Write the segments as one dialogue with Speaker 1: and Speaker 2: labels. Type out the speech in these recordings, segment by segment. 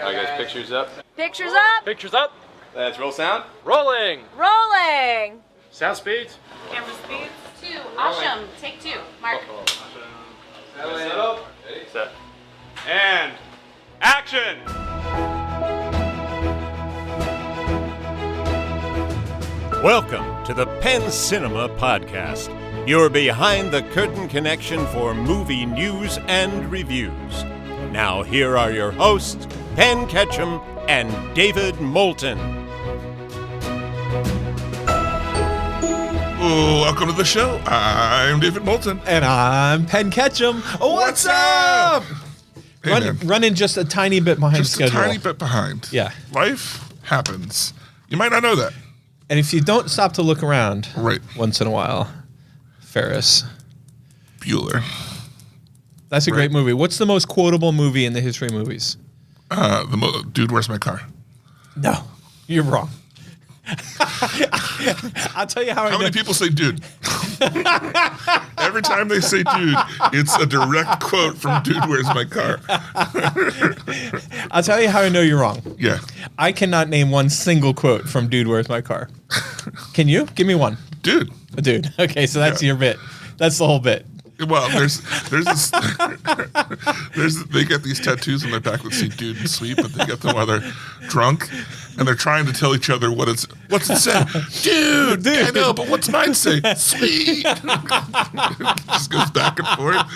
Speaker 1: Alright guys, pictures up.
Speaker 2: Pictures up.
Speaker 3: Pictures up.
Speaker 1: Let's roll sound.
Speaker 3: Rolling.
Speaker 2: Rolling.
Speaker 3: Sound speeds.
Speaker 4: Camera speeds. 2. Asham. Take 2. Mark.
Speaker 3: Set. And action.
Speaker 5: Welcome to the Penn Cinema Podcast, your behind-the-curtain connection for movie news and reviews. Now here are your hosts, Penn Ketchum and David Moulton.
Speaker 6: Welcome to the show. I'm David Moulton.
Speaker 7: And I'm Penn Ketchum. What's up?
Speaker 6: Hey, man.
Speaker 7: Running just a tiny bit behind
Speaker 6: Just
Speaker 7: schedule.
Speaker 6: a tiny bit behind.
Speaker 7: Yeah.
Speaker 6: Life happens. You might not know that.
Speaker 7: And if you don't stop to look around
Speaker 6: Right.
Speaker 7: once in a while, Ferris.
Speaker 6: Bueller.
Speaker 7: That's a
Speaker 6: Right.
Speaker 7: great movie. What's the most quotable movie in the history of movies?
Speaker 6: Dude, where's my car?
Speaker 7: No, you're wrong. I'll tell you how I
Speaker 6: How
Speaker 7: know.
Speaker 6: many people say dude? Every time they say dude, it's a direct quote from Dude, Where's My Car?
Speaker 7: I'll tell you how I know you're wrong.
Speaker 6: Yeah.
Speaker 7: I cannot name one single quote from Dude, Where's My Car? Can you? Give me one.
Speaker 6: Dude.
Speaker 7: Dude. Okay, so that's
Speaker 6: Yeah.
Speaker 7: your bit. That's the whole bit.
Speaker 6: Well, there's this, they get these tattoos on their back that say dude and sweet, but they get them while they're drunk, and they're trying to tell each other what's it say? Dude, I know, but what's mine say? Sweet. Just goes back and forth.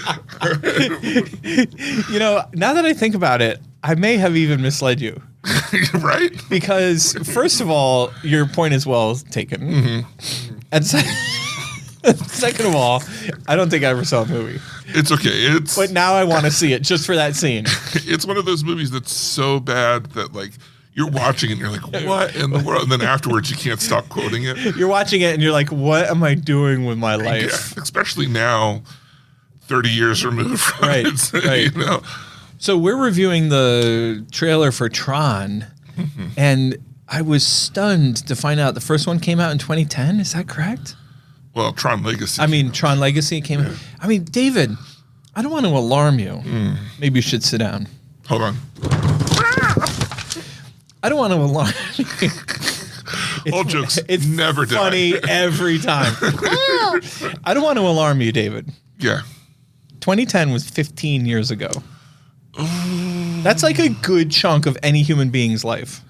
Speaker 7: You know, now that I think about it, I may have even misled you.
Speaker 6: Right?
Speaker 7: Because, first of all, your point is well taken.
Speaker 6: Mm-hmm.
Speaker 7: And second of all, I don't think I ever saw a movie.
Speaker 6: It's okay.
Speaker 7: But now I want to see it just for that scene.
Speaker 6: It's one of those movies that's so bad that, like, you're watching it and you're like, what in the world? And then afterwards, you can't stop quoting it.
Speaker 7: You're watching it and you're like, what am I doing with my life?
Speaker 6: Yeah, especially now, 30 years removed from
Speaker 7: Right,
Speaker 6: it.
Speaker 7: right.
Speaker 6: You know?
Speaker 7: So we're reviewing the trailer for Tron, and I was stunned to find out the first one came out in 2010. Is that correct?
Speaker 6: Well, Tron Legacy.
Speaker 7: I mean, Tron Legacy came out. I mean, David, I don't want to alarm you. Maybe you should sit down.
Speaker 6: Hold on.
Speaker 7: I don't want to alarm you.
Speaker 6: All jokes
Speaker 7: It's
Speaker 6: never die.
Speaker 7: funny every time. I don't want to alarm you, David.
Speaker 6: Yeah.
Speaker 7: 2010 was 15 years ago. That's like a good chunk of any human being's life.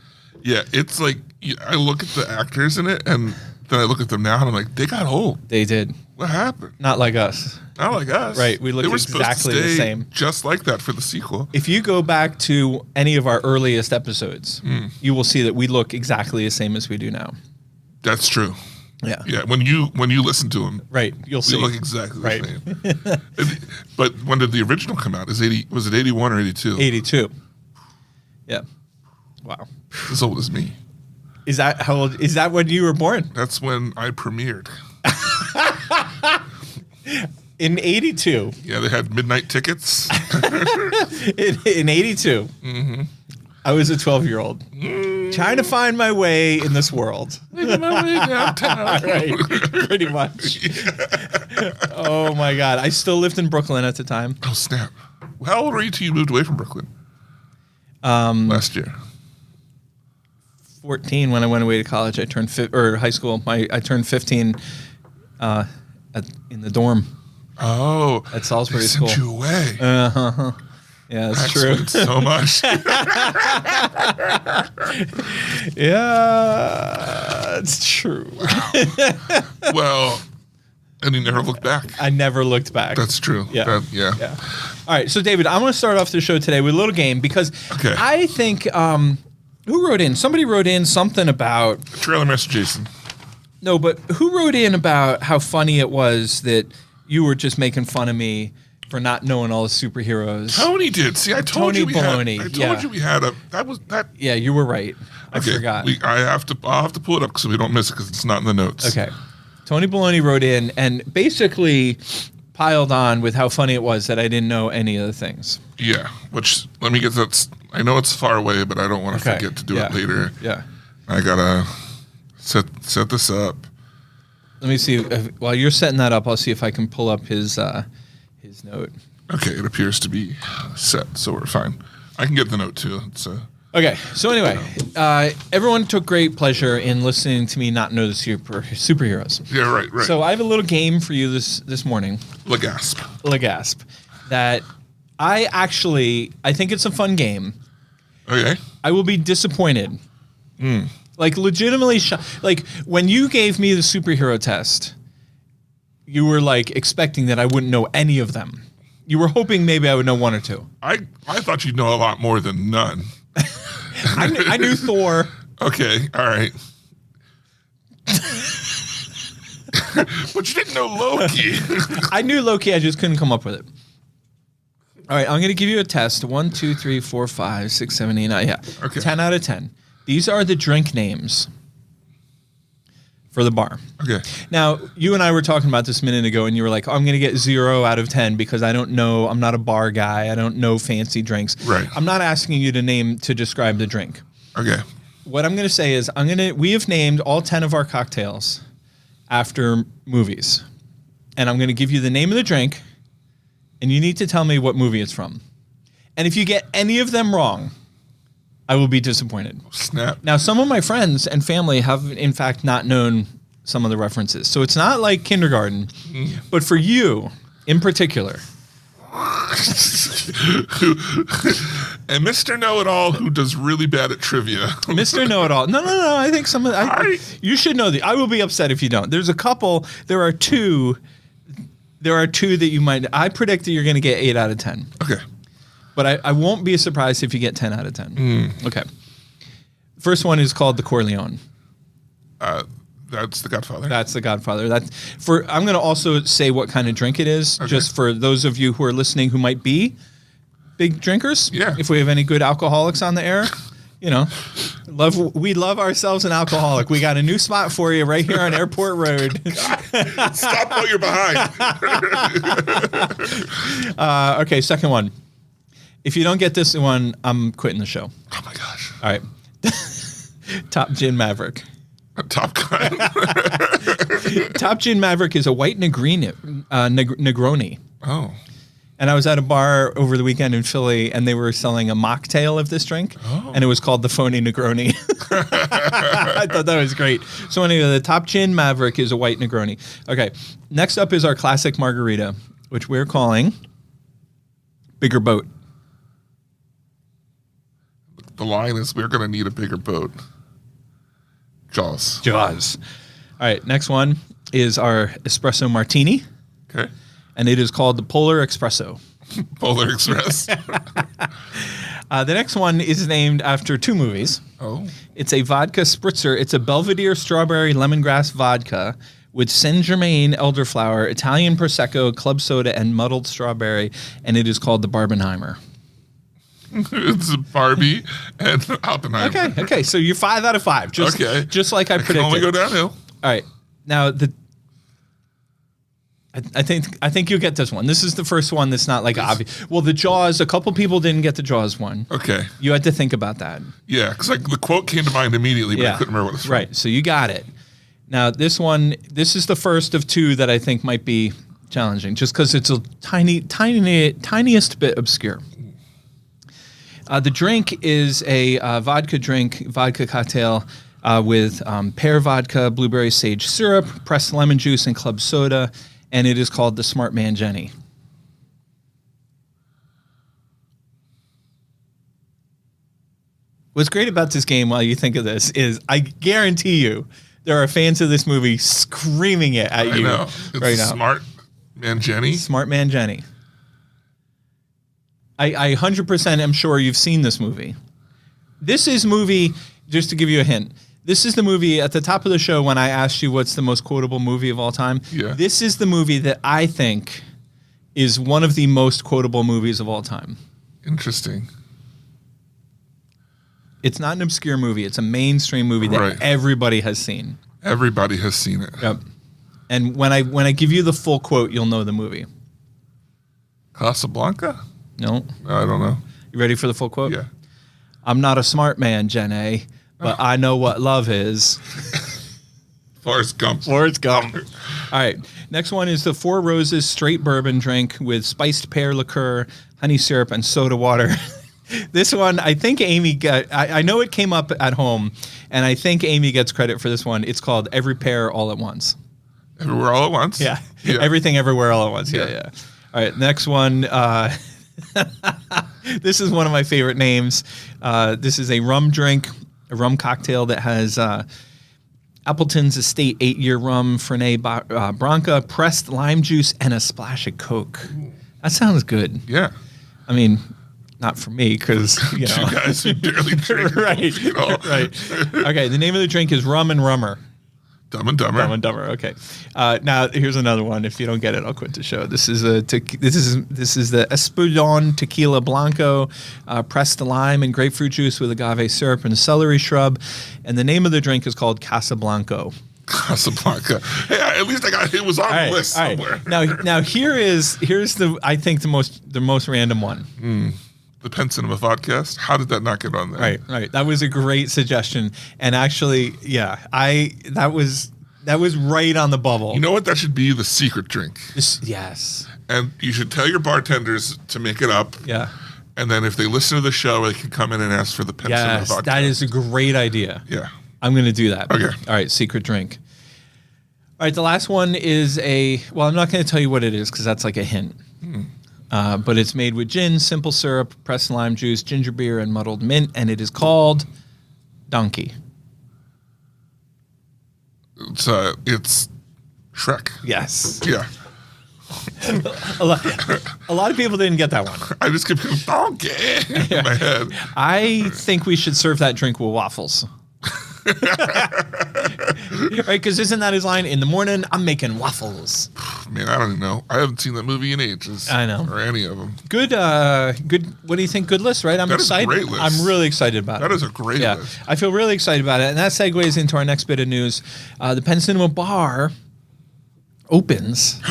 Speaker 6: Yeah, it's like, I look at the actors in it, and then I look at them now, and I'm like, they got old.
Speaker 7: They did.
Speaker 6: What happened?
Speaker 7: Not like us.
Speaker 6: Not like us.
Speaker 7: Right, we look
Speaker 6: They were
Speaker 7: exactly
Speaker 6: supposed to
Speaker 7: the
Speaker 6: stay
Speaker 7: same.
Speaker 6: just like that for the sequel.
Speaker 7: If you go back to any of our earliest episodes, you will see that we look exactly the same as we do now.
Speaker 6: That's true.
Speaker 7: Yeah.
Speaker 6: Yeah, when you listen to them,
Speaker 7: Right. You'll
Speaker 6: we
Speaker 7: see.
Speaker 6: look exactly the
Speaker 7: Right.
Speaker 6: same. But when did the original come out? Was it 81 or 82?
Speaker 7: 82. Yeah. Wow.
Speaker 6: As old as me.
Speaker 7: Is that how old? Is that when you were born?
Speaker 6: That's when I premiered.
Speaker 7: In 82.
Speaker 6: Yeah, they had midnight tickets.
Speaker 7: In 82. I was a 12-year-old trying to find my way in this world.
Speaker 6: Making my way downtown.
Speaker 7: Right. Pretty much. Oh my God. I still lived in Brooklyn at the time.
Speaker 6: Oh, snap. How old were you till you moved away from Brooklyn? Last year.
Speaker 7: 14 when I went away to college. I turned or high school. I turned 15 in the dorm.
Speaker 6: Oh.
Speaker 7: At Salisbury
Speaker 6: they
Speaker 7: School.
Speaker 6: sent you away.
Speaker 7: Yeah, that's
Speaker 6: That
Speaker 7: true.
Speaker 6: explains so much.
Speaker 7: Yeah, it's true.
Speaker 6: Well, and you never looked back.
Speaker 7: I never looked back.
Speaker 6: That's true.
Speaker 7: Yeah.
Speaker 6: Yeah.
Speaker 7: Yeah. All right, so David, I want to start off the show today with a little game because
Speaker 6: Okay.
Speaker 7: I think who wrote in? Somebody wrote in something about
Speaker 6: Trailer Master Jason.
Speaker 7: no, but who wrote in about how funny it was that you were just making fun of me for not knowing all the superheroes.
Speaker 6: Tony did. See, I told
Speaker 7: Tony
Speaker 6: you we
Speaker 7: Baloney,
Speaker 6: had. I told
Speaker 7: yeah.
Speaker 6: you we had a. That was that.
Speaker 7: Yeah, you were right. I
Speaker 6: Okay,
Speaker 7: forgot.
Speaker 6: I'll have to pull it up so we don't miss it because it's not in the notes.
Speaker 7: Okay. Tony Baloney wrote in and basically piled on with how funny it was that I didn't know any of the things.
Speaker 6: Yeah. Which let me get that. I know it's far away, but I don't want to
Speaker 7: Okay.
Speaker 6: forget to do
Speaker 7: Yeah.
Speaker 6: it later.
Speaker 7: Yeah.
Speaker 6: I gotta set this up.
Speaker 7: Let me see. While you're setting that up, I'll see if I can pull up his note.
Speaker 6: Okay, it appears to be set, so we're fine. I can get the note too. It's
Speaker 7: Okay, so anyway, everyone took great pleasure in listening to me not know the superheroes.
Speaker 6: Yeah, right.
Speaker 7: So I have a little game for you this morning.
Speaker 6: Legasp.
Speaker 7: That I think it's a fun game.
Speaker 6: Okay.
Speaker 7: I will be disappointed. Like legitimately, like when you gave me the superhero test, you were like expecting that I wouldn't know any of them. You were hoping maybe I would know one or two.
Speaker 6: I thought you'd know a lot more than none.
Speaker 7: I knew Thor.
Speaker 6: Okay, all right. But you didn't know Loki.
Speaker 7: I knew Loki, I just couldn't come up with it. All right, I'm going to give you a test. 1, 2, 3, 4, 5, 6, 7, 8, 9. Yeah.
Speaker 6: Okay.
Speaker 7: 10 out of 10. These are the drink names for the bar.
Speaker 6: Okay.
Speaker 7: Now, you and I were talking about this a minute ago, and you were like, I'm going to get 0 out of 10 because I don't know. I'm not a bar guy. I don't know fancy drinks.
Speaker 6: Right.
Speaker 7: I'm not asking you to describe the drink.
Speaker 6: Okay.
Speaker 7: What I'm going to say is we have named all 10 of our cocktails after movies. And I'm going to give you the name of the drink, and you need to tell me what movie it's from. And if you get any of them wrong, I will be disappointed.
Speaker 6: Snap.
Speaker 7: Now, some of my friends and family have, in fact, not known some of the references. So it's not like kindergarten. But for you, in particular.
Speaker 6: And Mr. Know-It-All, who does really bad at trivia.
Speaker 7: Mr. Know-It-All. No. I think you should know. I will be upset if you don't. There's a couple. There are two that you might. I predict that you're going to get 8 out of 10.
Speaker 6: Okay.
Speaker 7: But I won't be surprised if you get 10 out of 10. Okay. First one is called the Corleone.
Speaker 6: That's the Godfather.
Speaker 7: That's the Godfather. I'm going to also say what kind of drink it is, just for those of you who are listening who might be big drinkers.
Speaker 6: Yeah.
Speaker 7: If we have any good alcoholics on the air, we love ourselves an alcoholic. We got a new spot for you right here on Airport Road.
Speaker 6: Stop what you're behind.
Speaker 7: Okay, second one. If you don't get this one, I'm quitting the show.
Speaker 6: Oh my gosh.
Speaker 7: All right. Top Gin Maverick.
Speaker 6: Top Gun.
Speaker 7: Top Gin Maverick is a white Negroni.
Speaker 6: Oh.
Speaker 7: And I was at a bar over the weekend in Philly, and they were selling a mocktail of this drink, and it was called the Phony Negroni. I thought that was great. So anyway, the Top Gin Maverick is a white Negroni. Okay, next up is our classic margarita, which we're calling Bigger Boat.
Speaker 6: The line is, we're going to need a bigger boat. Jaws.
Speaker 7: All right, next one is our espresso martini.
Speaker 6: Okay.
Speaker 7: And it is called the Polar Espresso.
Speaker 6: Polar Express.
Speaker 7: The next one is named after 2 movies.
Speaker 6: Oh.
Speaker 7: It's a vodka spritzer. It's a Belvedere strawberry lemongrass vodka with Saint-Germain elderflower, Italian Prosecco, club soda, and muddled strawberry. And it is called the Barbenheimer.
Speaker 6: It's Barbie and Oppenheimer.
Speaker 7: Okay. So you're 5 out of 5. Just like I predicted.
Speaker 6: Can only go downhill.
Speaker 7: All right. Now I think you'll get this one. This is the first one that's not like obvious. Well, the Jaws. A couple people didn't get the Jaws one.
Speaker 6: Okay.
Speaker 7: You had to think about that.
Speaker 6: Yeah, because the quote came to mind immediately, but I couldn't remember what it was from.
Speaker 7: Right. So you got it. Now this one. This is the first of 2 that I think might be challenging, just because it's a tiniest bit obscure. The drink is a vodka cocktail with pear vodka, blueberry sage syrup, pressed lemon juice, and club soda, and it is called the Smart Man Jenny. What's great about this game, while you think of this, is I guarantee you there are fans of this movie screaming it at you right now.
Speaker 6: Smart Man Jenny?
Speaker 7: Smart Man Jenny. I 100% am sure you've seen this movie. This is movie, just to give you a hint, this is the movie at the top of the show when I asked you what's the most quotable movie of all time.
Speaker 6: Yeah.
Speaker 7: This is the movie that I think is one of the most quotable movies of all time.
Speaker 6: Interesting.
Speaker 7: It's not an obscure movie. It's a mainstream movie that everybody has seen.
Speaker 6: Everybody has seen it.
Speaker 7: Yep. And when I give you the full quote, you'll know the movie.
Speaker 6: Casablanca?
Speaker 7: No.
Speaker 6: I don't know.
Speaker 7: You ready for the full quote?
Speaker 6: Yeah.
Speaker 7: I'm not a smart man, Jenny, but I know what love is.
Speaker 6: Forrest Gump.
Speaker 7: Forrest Gump. All right. Next one is the Four Roses straight bourbon drink with spiced pear liqueur, honey syrup, and soda water. This one, I think Amy got. I know it came up at home, and I think Amy gets credit for this one. It's called Every Pair All at Once.
Speaker 6: Everywhere all at once?
Speaker 7: Yeah.
Speaker 6: Yeah.
Speaker 7: Everything Everywhere All at Once. Yeah,
Speaker 6: Yeah.
Speaker 7: yeah. All right, next one. This is one of my favorite names. This is a rum drink, a rum cocktail that has Appleton's Estate 8-year rum, Fernet Branca, pressed lime juice, and a splash of Coke. That sounds good.
Speaker 6: Yeah.
Speaker 7: I mean, not for me, because, you know.
Speaker 6: Two guys who barely drink.
Speaker 7: Right,
Speaker 6: You know?
Speaker 7: right. Okay, the name of the drink is Rum and Rummer.
Speaker 6: Dumb and Dumber.
Speaker 7: Dumb and Dumber. Okay. Now here's another one. If you don't get it, I'll quit the show. This is the Espadon Tequila Blanco, pressed lime and grapefruit juice with agave syrup and a celery shrub, and the name of the drink is called Casablanco.
Speaker 6: Casablanca. Hey, at least it was on the list somewhere.
Speaker 7: Now here's the I think the most random one.
Speaker 6: The Penn Cinema Podcast. How did that not get on there?
Speaker 7: Right. That was a great suggestion, and actually, yeah, that was right on the bubble.
Speaker 6: You know what? That should be the secret drink.
Speaker 7: Yes.
Speaker 6: And you should tell your bartenders to make it up.
Speaker 7: Yeah.
Speaker 6: And then if they listen to the show, they can come in and ask for the Penn Cinema
Speaker 7: Yes,
Speaker 6: Podcast.
Speaker 7: that is a great idea.
Speaker 6: Yeah.
Speaker 7: I'm going to do that.
Speaker 6: Okay.
Speaker 7: All right, secret drink. All right, the last one is I'm not going to tell you what it is because that's like a hint. But it's made with gin, simple syrup, pressed lime juice, ginger beer, and muddled mint, and it is called Donkey.
Speaker 6: It's Shrek.
Speaker 7: Yes.
Speaker 6: Yeah.
Speaker 7: A lot of people didn't get that one.
Speaker 6: I just kept going, donkey in my head.
Speaker 7: I think we should serve that drink with waffles. Right, because isn't that his line? In the morning, I'm making waffles.
Speaker 6: Man, I don't even know. I haven't seen that movie in ages.
Speaker 7: I know.
Speaker 6: Or any of them.
Speaker 7: Good. What do you think? Good list, right? I'm
Speaker 6: That is a
Speaker 7: excited.
Speaker 6: great list.
Speaker 7: I'm really excited about it.
Speaker 6: That is a great list.
Speaker 7: I feel really excited about it, and that segues into our next bit of news. The Penn Cinema Bar opens.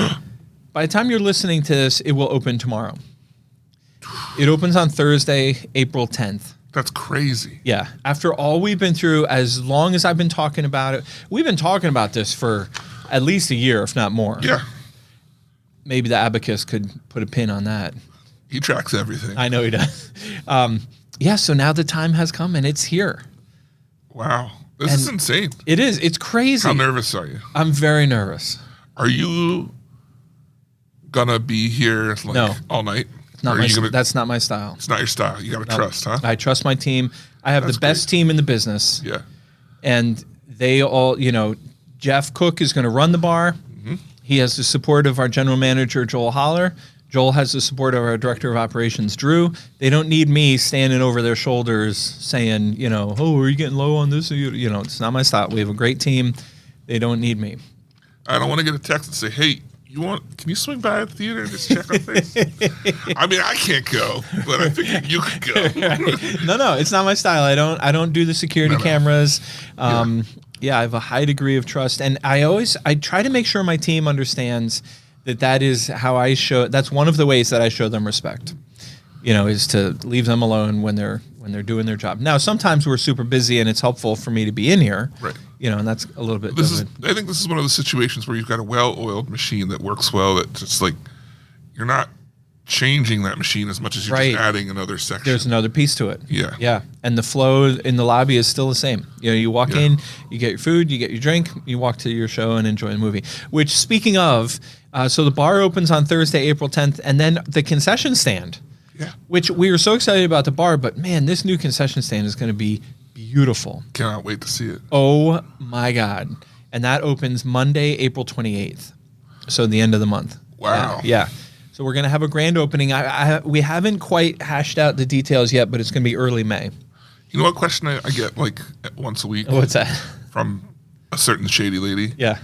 Speaker 7: By the time you're listening to this, it will open tomorrow. It opens on Thursday, April 10th.
Speaker 6: That's crazy.
Speaker 7: Yeah. After all we've been through, as long as I've been talking about it, we've been talking about this for at least a year, if not more.
Speaker 6: Yeah.
Speaker 7: Maybe the abacus could put a pin on that.
Speaker 6: He tracks everything.
Speaker 7: I know he does. So now the time has come and it's here.
Speaker 6: Wow. This is insane.
Speaker 7: It is. It's crazy.
Speaker 6: How nervous are you?
Speaker 7: I'm very nervous.
Speaker 6: Are you gonna be here all night?
Speaker 7: Not
Speaker 6: Or are
Speaker 7: my,
Speaker 6: you gonna-
Speaker 7: that's not my style.
Speaker 6: It's not your style. You gotta trust, huh?
Speaker 7: I trust my team. I have
Speaker 6: That's
Speaker 7: the best
Speaker 6: great.
Speaker 7: team in the business.
Speaker 6: Yeah.
Speaker 7: And they all, Jeff Cook is going to run the bar.
Speaker 6: Mm-hmm.
Speaker 7: He has the support of our general manager, Joel Holler. Joel has the support of our director of operations, Drew. They don't need me standing over their shoulders saying, oh, are you getting low on this? It's not my style. We have a great team. They don't need me.
Speaker 6: I don't want to get a text and say, hey, can you swing by the theater and just check on things? I mean, I can't go, but I figured you could go.
Speaker 7: No, it's not my style. I don't do the security cameras. I have a high degree of trust, and I try to make sure my team understands that is how I show. That's one of the ways that I show them respect. Is to leave them alone when they're doing their job. Now, sometimes we're super busy, and it's helpful for me to be in here.
Speaker 6: Right.
Speaker 7: And that's a little bit.
Speaker 6: I think this is one of the situations where you've got a well-oiled machine that works well. That just you're not changing that machine as much as you're just adding another section.
Speaker 7: There's another piece to it.
Speaker 6: Yeah.
Speaker 7: Yeah. And the flow in the lobby is still the same. You walk in, you get your food, you get your drink, you walk to your show and enjoy the movie. Which, speaking of, so the bar opens on Thursday, April 10th, and then the concession stand.
Speaker 6: Yeah.
Speaker 7: Which we were so excited about the bar, but man, this new concession stand is going to be beautiful.
Speaker 6: Cannot wait to see it.
Speaker 7: Oh my God. And that opens Monday, April 28th. So the end of the month.
Speaker 6: Wow.
Speaker 7: Yeah. So we're going to have a grand opening. We haven't quite hashed out the details yet, but it's going to be early May.
Speaker 6: You know what question I get once a week?
Speaker 7: What's that?
Speaker 6: From a certain shady lady.
Speaker 7: Yeah.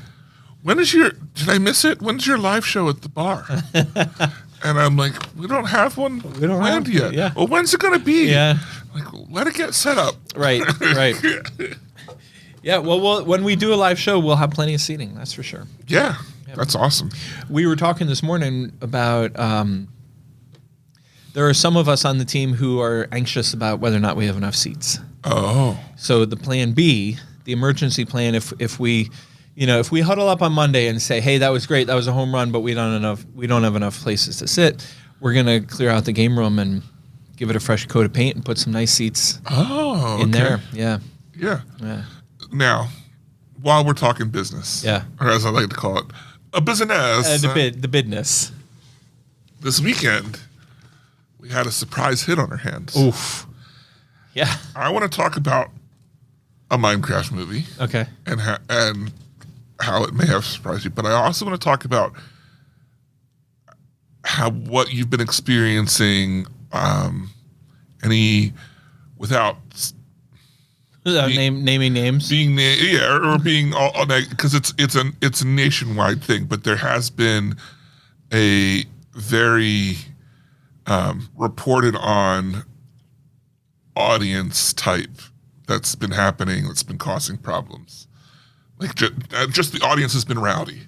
Speaker 6: Did I miss it? When's your live show at the bar? And I'm like, we don't have one planned yet.
Speaker 7: Yeah.
Speaker 6: Well, when's it going to be?
Speaker 7: Yeah.
Speaker 6: Let it get set up.
Speaker 7: Right. Yeah. Well, when we do a live show, we'll have plenty of seating. That's for sure.
Speaker 6: Yeah. That's awesome.
Speaker 7: We were talking this morning about there are some of us on the team who are anxious about whether or not we have enough seats.
Speaker 6: Oh.
Speaker 7: So the plan B, the emergency plan, if we huddle up on Monday and say, hey, that was great, that was a home run, but we don't have enough places to sit, we're gonna clear out the game room and give it a fresh coat of paint and put some nice seats
Speaker 6: okay.
Speaker 7: in there. Yeah.
Speaker 6: Yeah.
Speaker 7: Yeah.
Speaker 6: Now, while we're talking business,
Speaker 7: Yeah.
Speaker 6: or as I like to call it, a business.
Speaker 7: The bidness.
Speaker 6: This weekend, we had a surprise hit on our hands.
Speaker 7: Oof. Yeah.
Speaker 6: I want to talk about a Minecraft movie
Speaker 7: Okay.
Speaker 6: and how it may have surprised you, but I also want to talk about what you've been experiencing, without
Speaker 7: Naming names.
Speaker 6: being or being all because it's a nationwide thing, but there has been a very reported on audience type that's been happening, that's been causing problems. Like just the audience has been rowdy.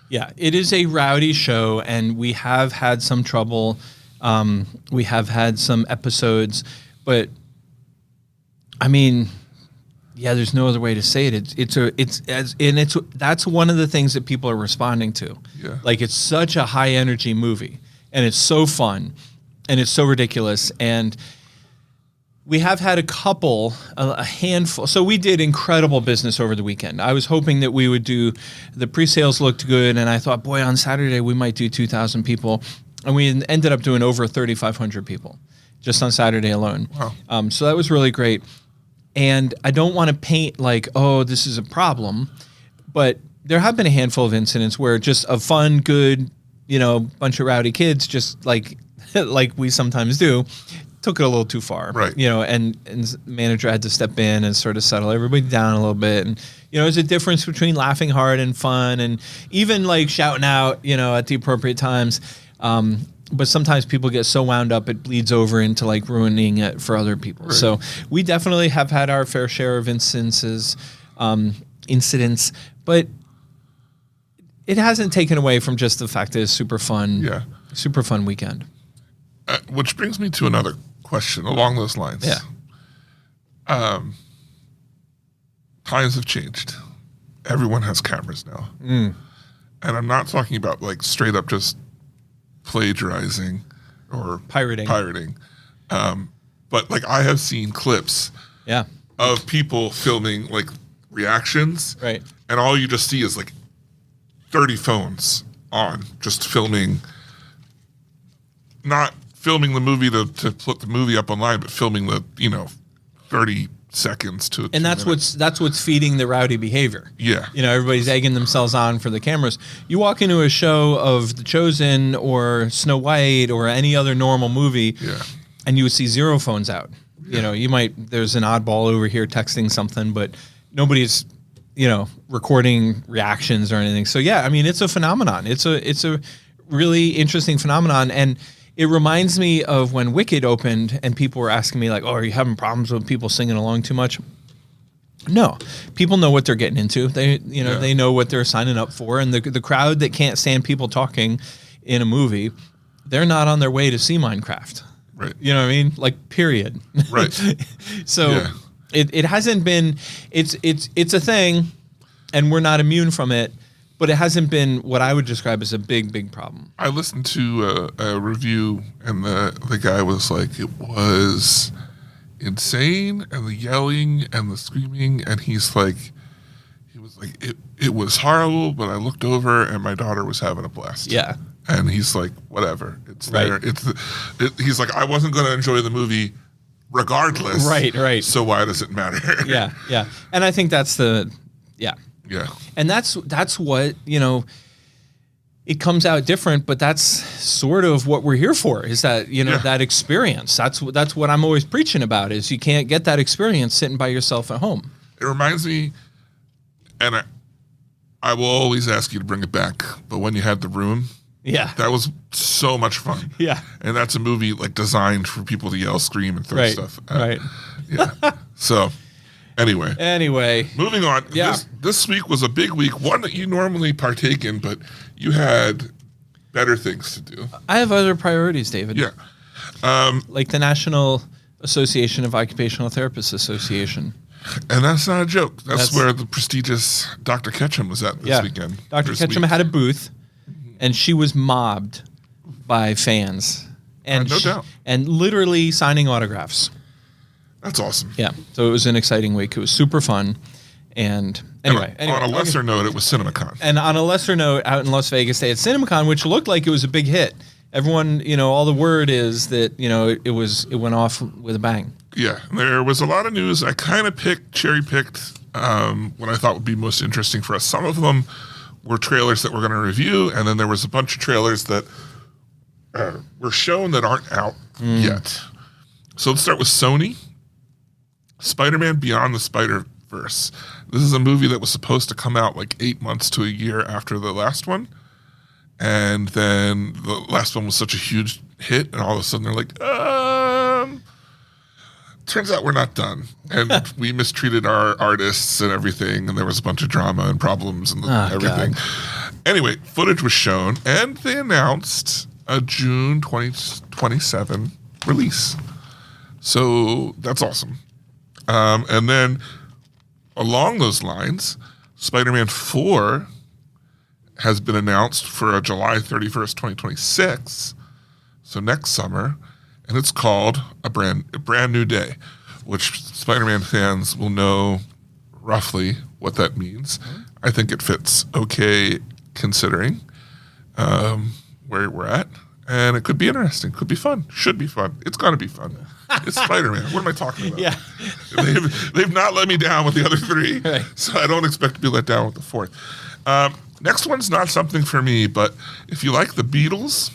Speaker 7: Yeah, it is a rowdy show, and we have had some trouble. We have had some episodes, but I mean, yeah, there's no other way to say it. That's one of the things that people are responding to.
Speaker 6: Yeah.
Speaker 7: Like, it's such a high energy movie, and it's so fun, and it's so ridiculous, and we have had a handful. So we did incredible business over the weekend. I was hoping that we would do, the pre-sales looked good, and I thought, boy, on Saturday we might do 2,000 people. And we ended up doing over 3,500 people just on Saturday alone.
Speaker 6: Wow.
Speaker 7: So that was really great. And I don't want to paint like, oh, this is a problem, but there have been a handful of incidents where just a fun, good, bunch of rowdy kids, just like we sometimes do, took it a little too far,
Speaker 6: right?
Speaker 7: And the manager had to step in and sort of settle everybody down a little bit. And there's a difference between laughing hard and fun, and even like shouting out, at the appropriate times. But sometimes people get so wound up it bleeds over into like ruining it for other people. Right. So we definitely have had our fair share of incidents, but it hasn't taken away from just the fact that it's super fun weekend.
Speaker 6: Which brings me to another question along those lines.
Speaker 7: Yeah.
Speaker 6: Times have changed. Everyone has cameras now. And I'm not talking about like straight up just plagiarizing or pirating. But like I have seen clips of people filming like reactions.
Speaker 7: Right.
Speaker 6: And all you just see is like 30 phones on, just filming, not filming the movie to put the movie up online, but filming the 30 seconds to.
Speaker 7: And that's what's feeding the rowdy behavior.
Speaker 6: Yeah,
Speaker 7: everybody's egging themselves on for the cameras. You walk into a show of The Chosen or Snow White or any other normal movie, and you would see 0 phones out.
Speaker 6: Yeah.
Speaker 7: There's an oddball over here texting something, but nobody's recording reactions or anything. So yeah, I mean, it's a phenomenon. It's a really interesting phenomenon, and it reminds me of when Wicked opened and people were asking me like, oh, are you having problems with people singing along too much? No, people know what they're getting into. They know what they're signing up for. And the crowd that can't stand people talking in a movie, they're not on their way to see Minecraft.
Speaker 6: Right.
Speaker 7: You know what I mean? Like, period.
Speaker 6: Right.
Speaker 7: So it hasn't been, it's a thing and we're not immune from it. But it hasn't been what I would describe as a big, big problem.
Speaker 6: I listened to a review, and the guy was like, it was insane, and the yelling and the screaming, and he was like, it was horrible, but I looked over, and my daughter was having a blast.
Speaker 7: Yeah.
Speaker 6: And he's like, whatever, it's
Speaker 7: right.
Speaker 6: there. He's like, I wasn't going to enjoy the movie regardless.
Speaker 7: Right.
Speaker 6: So why does it matter?
Speaker 7: Yeah. And I think that's
Speaker 6: Yeah.
Speaker 7: And that's what, it comes out different, but that's sort of what we're here for, is that, that experience. That's what I'm always preaching about, is you can't get that experience sitting by yourself at home.
Speaker 6: It reminds me, and I will always ask you to bring it back, but when you had The Room, that was so much fun.
Speaker 7: Yeah.
Speaker 6: And that's a movie like designed for people to yell, scream, and throw stuff.
Speaker 7: Right.
Speaker 6: Yeah. So Anyway, moving on.
Speaker 7: Yeah.
Speaker 6: This week was a big week, one that you normally partake in, but you had better things to do.
Speaker 7: I have other priorities, David.
Speaker 6: Yeah.
Speaker 7: Like the National Association of Occupational Therapists Association.
Speaker 6: And that's not a joke. That's where the prestigious Dr. Ketchum was at this weekend.
Speaker 7: Dr. Ketchum had a booth, and she was mobbed by fans. and
Speaker 6: No doubt.
Speaker 7: and literally signing autographs.
Speaker 6: That's awesome.
Speaker 7: Yeah, so it was an exciting week. It was super fun, and anyway,
Speaker 6: On a lesser note, it was CinemaCon.
Speaker 7: and on a lesser note, out in Las Vegas, they had CinemaCon, which looked like it was a big hit. Everyone, all the word is that it went off with a bang.
Speaker 6: Yeah, there was a lot of news. I kind of cherry picked what I thought would be most interesting for us. Some of them were trailers that we're going to review, and then there was a bunch of trailers that were shown that aren't out yet. So let's start with Sony. Spider-Man Beyond the Spider-Verse. This is a movie that was supposed to come out like 8 months to a year after the last one. And then the last one was such a huge hit, and all of a sudden they're like, turns out we're not done. And we mistreated our artists and everything, and there was a bunch of drama and problems and everything. God. Anyway, footage was shown, and they announced a June 2027 release. So that's awesome. And then along those lines, Spider-Man 4 has been announced for a July 31st, 2026. So next summer. And it's called a brand new day, which Spider-Man fans will know roughly what that means. I think it fits okay considering where we're at. And it could be interesting. Could be fun. Should be fun. It's going to be fun. It's Spider-Man. What am I talking about?
Speaker 7: Yeah.
Speaker 6: They've not let me down with the other three.
Speaker 7: Right.
Speaker 6: So I don't expect to be let down with the fourth. Next one's not something for me, but if you like the Beatles,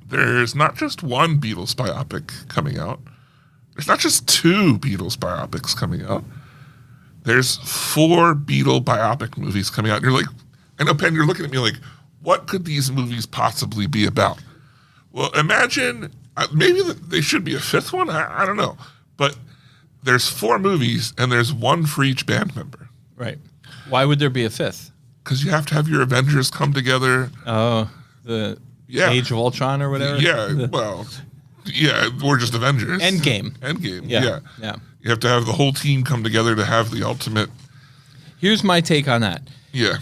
Speaker 6: there's not just one Beatles biopic coming out. There's not just two Beatles biopics coming out. There's 4 Beatle biopic movies coming out. And you're like, I know, Penn, you're looking at me like, what could these movies possibly be about? Well, imagine, maybe they should be a 5th one. I don't know. But there's 4 movies, and there's one for each band member.
Speaker 7: Right. Why would there be a 5th?
Speaker 6: Because you have to have your Avengers come together.
Speaker 7: Oh, the Age of Ultron or whatever?
Speaker 6: Yeah, well, yeah, we're just Avengers.
Speaker 7: Endgame.
Speaker 6: Yeah. You have to have the whole team come together to have the ultimate.
Speaker 7: Here's my take on that.
Speaker 6: Yeah.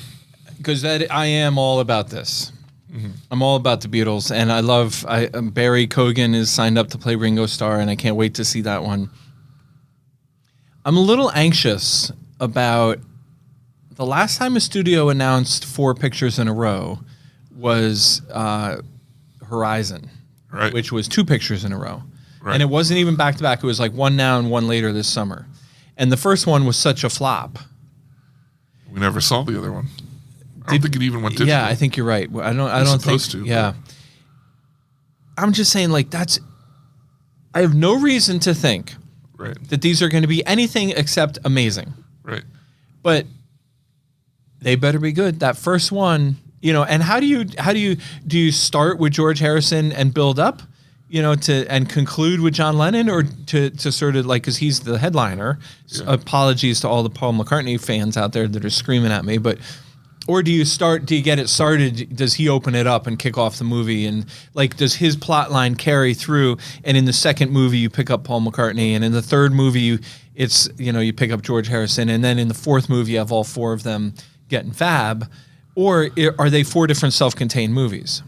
Speaker 7: Because I am all about this. Mm-hmm. I'm all about the Beatles, and Barry Cogan is signed up to play Ringo Starr, and I can't wait to see that one. I'm a little anxious about the last time a studio announced 4 pictures in a row was Horizon,
Speaker 6: right,
Speaker 7: which was 2 pictures in a row.
Speaker 6: Right.
Speaker 7: And it wasn't even back-to-back. It was like one now and one later this summer. And the first one was such a flop.
Speaker 6: We never saw the other one. I don't think it even went digital.
Speaker 7: Yeah, I think you're right. I don't
Speaker 6: supposed
Speaker 7: think.
Speaker 6: to.
Speaker 7: Yeah. I'm just saying, like, I have no reason to think that these are going to be anything except amazing.
Speaker 6: Right.
Speaker 7: But they better be good. That first one, and how do you start with George Harrison and build up, and conclude with John Lennon, or to sort of like, because he's the headliner. Yeah. Apologies to all the Paul McCartney fans out there that are screaming at me, or do you get it started? Does he open it up and kick off the movie? And like, does his plot line carry through? And in the second movie, you pick up Paul McCartney. And in the third movie, you pick up George Harrison. And then in the fourth movie, you have all 4 of them getting fab. Or are they 4 different self-contained movies?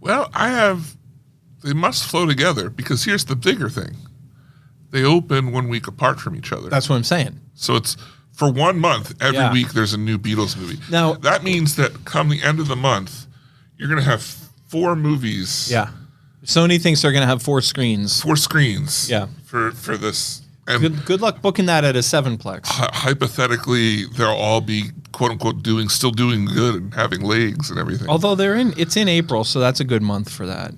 Speaker 6: Well, they must flow together, because here's the bigger thing. They open 1 week apart from each other.
Speaker 7: That's what I'm saying.
Speaker 6: So it's for 1 month, every week there's a new Beatles movie.
Speaker 7: Now,
Speaker 6: that means that come the end of the month, you're going to have 4 movies.
Speaker 7: Yeah. Sony thinks they're going to have 4 screens.
Speaker 6: 4 screens.
Speaker 7: Yeah.
Speaker 6: For this. And
Speaker 7: good luck booking that at a 7-plex.
Speaker 6: Hypothetically, they'll all be quote unquote still doing good and having legs and everything.
Speaker 7: Although it's in April, so that's a good month for that.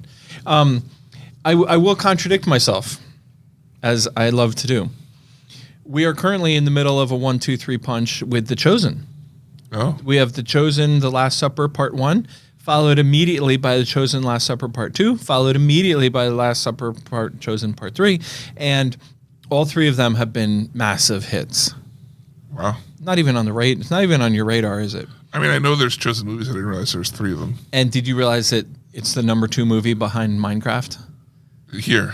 Speaker 7: I will contradict myself, as I love to do. We are currently in the middle of a 1-2-3 punch with The Chosen.
Speaker 6: Oh.
Speaker 7: We have The Chosen, The Last Supper Part 1, followed immediately by The Chosen, Last Supper Part 2, followed immediately by The Last Supper Chosen Part 3, and all 3 of them have been massive hits.
Speaker 6: Wow.
Speaker 7: Not even on the rate. It's not even on your radar, is it?
Speaker 6: I mean, I know there's Chosen movies. I didn't realize there was 3 of them.
Speaker 7: And did you realize that it's the number 2 movie behind Minecraft?
Speaker 6: Here.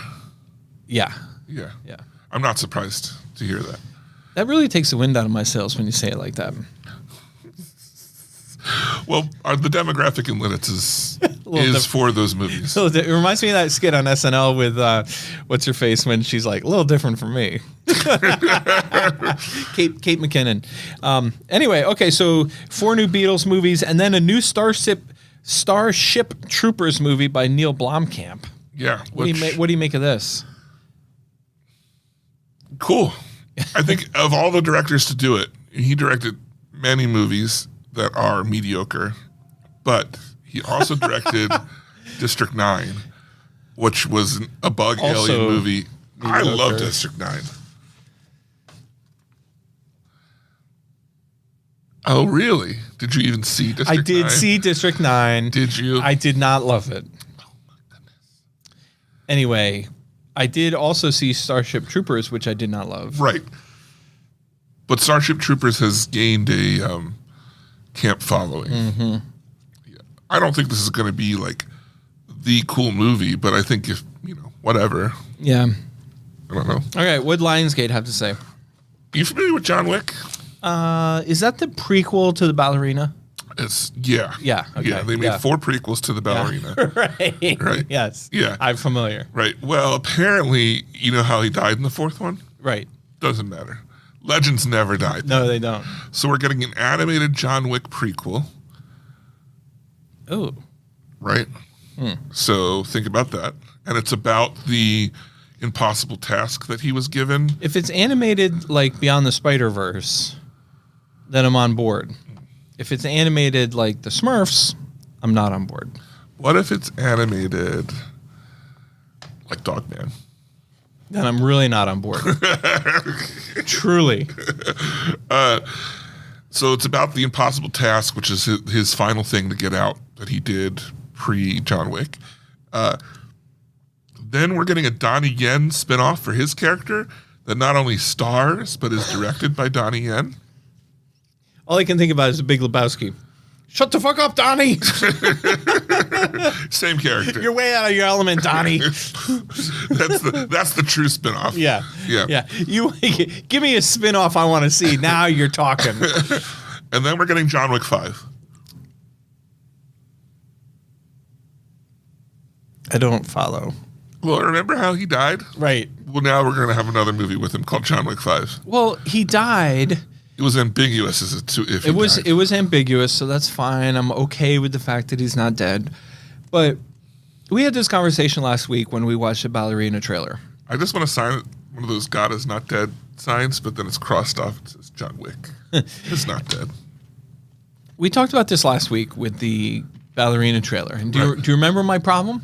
Speaker 7: Yeah.
Speaker 6: Yeah.
Speaker 7: Yeah.
Speaker 6: I'm not surprised to hear that.
Speaker 7: That really takes the wind out of my sails when you say it like that.
Speaker 6: Well, the demographic in Linux is is for those movies.
Speaker 7: It reminds me of that skit on SNL with what's her face when she's like a little different from me. Kate McKinnon. Anyway, okay, so 4 new Beatles movies and then a new Starship Troopers movie by Neil Blomkamp.
Speaker 6: Yeah.
Speaker 7: What do you make of this?
Speaker 6: Cool. I think of all the directors to do it, he directed many movies that are mediocre, but he also directed District 9, which was a bug
Speaker 7: Also
Speaker 6: alien movie. I
Speaker 7: mediocre.
Speaker 6: love District 9. Oh, really? Did you even see District 9?
Speaker 7: I did see District 9.
Speaker 6: Did you?
Speaker 7: I did not love it.
Speaker 6: Oh, my goodness.
Speaker 7: Anyway, I did also see Starship Troopers, which I did not love.
Speaker 6: Right. But Starship Troopers has gained a camp following.
Speaker 7: Mm-hmm.
Speaker 6: Yeah. I don't think this is going to be like the cool movie, but I think if, whatever.
Speaker 7: Yeah.
Speaker 6: I don't know.
Speaker 7: All right, what Lionsgate have to say?
Speaker 6: You familiar with John Wick?
Speaker 7: Is that the prequel to the ballerina?
Speaker 6: Yeah.
Speaker 7: Yeah, okay,
Speaker 6: Yeah, they made
Speaker 7: yeah.
Speaker 6: 4 prequels to the ballerina.
Speaker 7: Right.
Speaker 6: Right.
Speaker 7: Yes.
Speaker 6: Yeah.
Speaker 7: I'm familiar.
Speaker 6: Right. Well, apparently, you know how he died in the 4th one?
Speaker 7: Right.
Speaker 6: Doesn't matter. Legends never died.
Speaker 7: No, they don't.
Speaker 6: So we're getting an animated John Wick prequel,
Speaker 7: Oh.
Speaker 6: right? So think about that. And it's about the impossible task that he was given.
Speaker 7: If it's animated like Beyond the Spider-Verse, then I'm on board. If it's animated like the Smurfs, I'm not on board.
Speaker 6: What if it's animated like Dogman?
Speaker 7: Then I'm really not on board. Truly.
Speaker 6: So it's about the impossible task, which is his final thing to get out that he did pre-John Wick. Then we're getting a Donnie Yen spinoff for his character that not only stars, but is directed by Donnie Yen.
Speaker 7: All I can think about is the Big Lebowski. Shut the fuck up, Donnie.
Speaker 6: Same character.
Speaker 7: You're way out of your element, Donnie.
Speaker 6: That's the true spinoff.
Speaker 7: Yeah.
Speaker 6: Yeah.
Speaker 7: You give me a spin-off I want to see. Now you're talking.
Speaker 6: And then we're getting John Wick 5.
Speaker 7: I don't follow.
Speaker 6: Well, remember how he died?
Speaker 7: Right.
Speaker 6: Well, now we're going to have another movie with him called John Wick 5.
Speaker 7: Well, he died.
Speaker 6: It was ambiguous as to if he died.
Speaker 7: It was ambiguous, so that's fine. I'm okay with the fact that he's not dead. But we had this conversation last week when we watched the ballerina trailer.
Speaker 6: I just want to sign one of those God is not dead signs, but then it's crossed off. It says John Wick. It's not dead.
Speaker 7: We talked about this last week with the ballerina trailer. And do you remember my problem?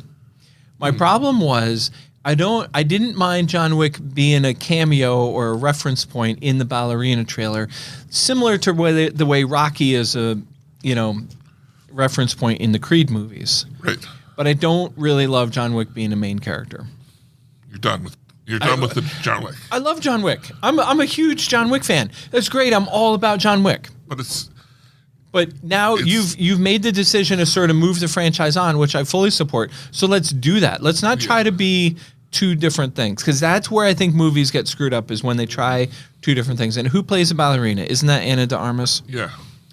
Speaker 7: My problem was I didn't mind John Wick being a cameo or a reference point in the ballerina trailer, similar to the way Rocky is a, reference point in the Creed movies.
Speaker 6: Right.
Speaker 7: But I don't really love John Wick being a main character.
Speaker 6: You're done with the John Wick.
Speaker 7: I love John Wick. I'm a huge John Wick fan. That's great. I'm all about John Wick. But now you've made the decision to sort of move the franchise on, which I fully support. So let's do that. Let's not try to be two different things, because that's where I think movies get screwed up, is when they try two different things. And who plays a ballerina? Isn't that Ana de Armas?
Speaker 6: Yeah.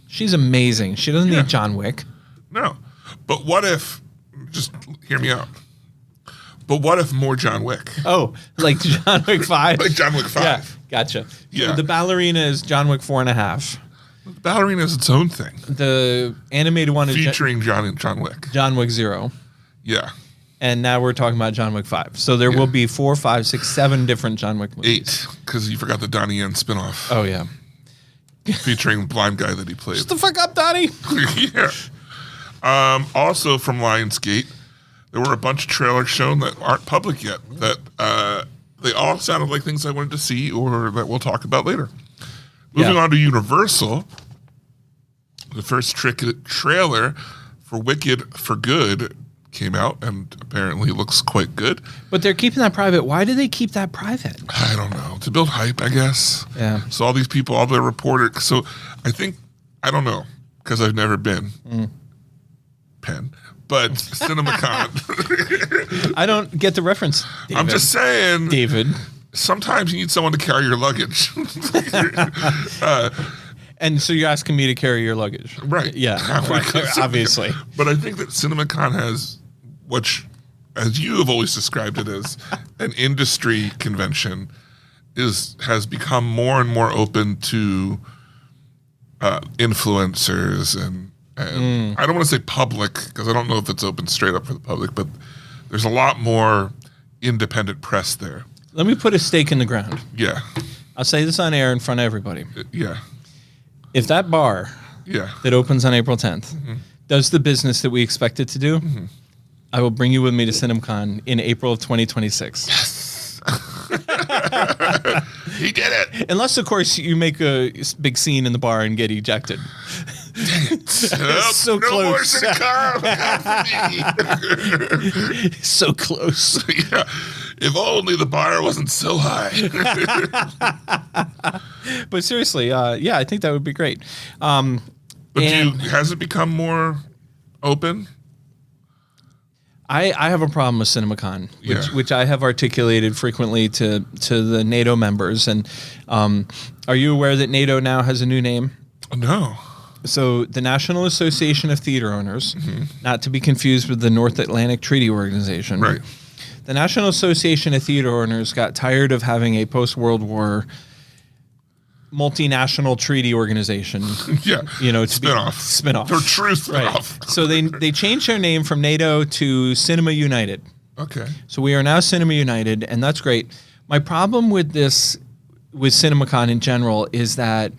Speaker 7: She's amazing. She doesn't need John Wick.
Speaker 6: No. But what if, just hear me out, but what if more John Wick?
Speaker 7: Oh, like John Wick 5?
Speaker 6: Like John Wick 5.
Speaker 7: Yeah, gotcha.
Speaker 6: Yeah.
Speaker 7: So the ballerina is John Wick 4.5.
Speaker 6: The ballerina is its own thing.
Speaker 7: The animated one is
Speaker 6: Featuring John Wick.
Speaker 7: John Wick 0.
Speaker 6: Yeah.
Speaker 7: And now we're talking about John Wick 5. So there will be 4, 5, 6, 7 different John Wick movies.
Speaker 6: 8, because you forgot the Donnie Yen spinoff.
Speaker 7: Oh, yeah.
Speaker 6: Featuring the blind guy that he played.
Speaker 7: Shut the fuck up, Donnie.
Speaker 6: Yeah. Also from Lionsgate, there were a bunch of trailers shown that aren't public yet. That they all sounded like things I wanted to see or that we'll talk about later. Moving on to Universal, the first trailer for Wicked for Good came out and apparently looks quite good.
Speaker 7: But they're keeping that private. Why do they keep that private?
Speaker 6: I don't know. To build hype, I guess.
Speaker 7: Yeah.
Speaker 6: So all these people, all the reporters. So I don't know, because I've never been. Penn. But CinemaCon.
Speaker 7: I don't get the reference, David.
Speaker 6: I'm just saying.
Speaker 7: David.
Speaker 6: Sometimes you need someone to carry your luggage.
Speaker 7: And so you're asking me to carry your luggage.
Speaker 6: Right.
Speaker 7: Yeah.
Speaker 6: Halfway
Speaker 7: Right.
Speaker 6: across
Speaker 7: Obviously.
Speaker 6: But I think that CinemaCon has, which, as you have always described it as, an industry convention, has become more and more open to influencers and I don't want to say public because I don't know if it's open straight up for the public, but there's a lot more independent press there.
Speaker 7: Let me put a stake in the ground.
Speaker 6: Yeah.
Speaker 7: I'll say this on air in front of everybody.
Speaker 6: Yeah.
Speaker 7: If that bar
Speaker 6: Yeah.
Speaker 7: that opens on April 10th does the business that we expect it to do, I will bring you with me to CinemaCon in April of 2026.
Speaker 6: He did it.
Speaker 7: Unless, of course, you make a big scene in the bar and get ejected. So
Speaker 6: no more
Speaker 7: close.
Speaker 6: Cinecar.
Speaker 7: So close.
Speaker 6: Yeah. If only the bar wasn't so high.
Speaker 7: But seriously, yeah, I think that would be great.
Speaker 6: But has it become more open?
Speaker 7: I have a problem with CinemaCon, which I have articulated frequently to the NATO members. And are you aware that NATO now has a new name?
Speaker 6: No.
Speaker 7: So the National Association of Theater Owners, not to be confused with the North Atlantic Treaty Organization.
Speaker 6: Right.
Speaker 7: The National Association of Theater Owners got tired of having a post-World War multinational treaty organization.
Speaker 6: Yeah.
Speaker 7: You know, to
Speaker 6: spin-off. Their true spin-off.
Speaker 7: Right. So they changed their name from NATO to Cinema United.
Speaker 6: Okay.
Speaker 7: So we are now Cinema United, and that's great. My problem with this, with CinemaCon in general, is that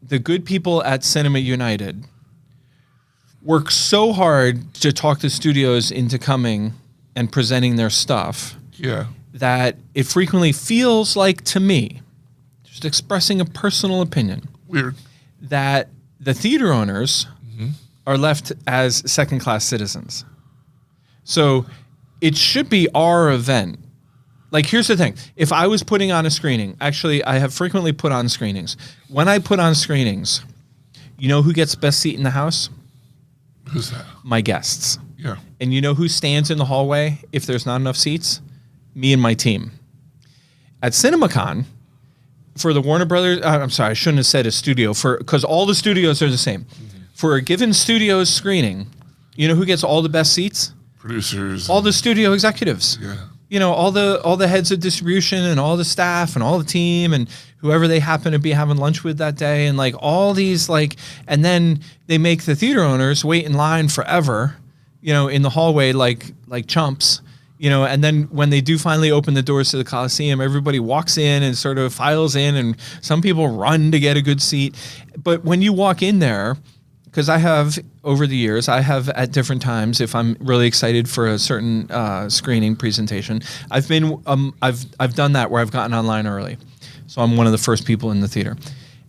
Speaker 7: the good people at Cinema United work so hard to talk the studios into coming and presenting their stuff
Speaker 6: Yeah.
Speaker 7: that it frequently feels like, to me, just expressing a personal opinion,
Speaker 6: Weird.
Speaker 7: that the theater owners are left as second-class citizens. So it should be our event. Like, here's the thing. If I was putting on a screening, actually, I have frequently put on screenings. When I put on screenings, you know who gets best seat in the house?
Speaker 6: Who's that?
Speaker 7: My guests.
Speaker 6: Yeah.
Speaker 7: And you know who stands in the hallway if there's not enough seats? Me and my team. At CinemaCon, for the Warner Brothers, I'm sorry, I shouldn't have said a studio, because all the studios are the same. For a given studio's screening, you know who gets all the best seats?
Speaker 6: Producers.
Speaker 7: All the studio executives.
Speaker 6: Yeah.
Speaker 7: You know, all the heads of distribution and all the staff and all the team and whoever they happen to be having lunch with that day, and like all these, like, and then they make the theater owners wait in line forever, you know, in the hallway like chumps, you know, and then when they do finally open the doors to the Coliseum, everybody walks in and sort of files in, and some people run to get a good seat. But when you walk in there, because I have, over the years, I have at different times, if I'm really excited for a certain screening presentation, I've done that where I've gotten online early. So I'm one of the first people in the theater.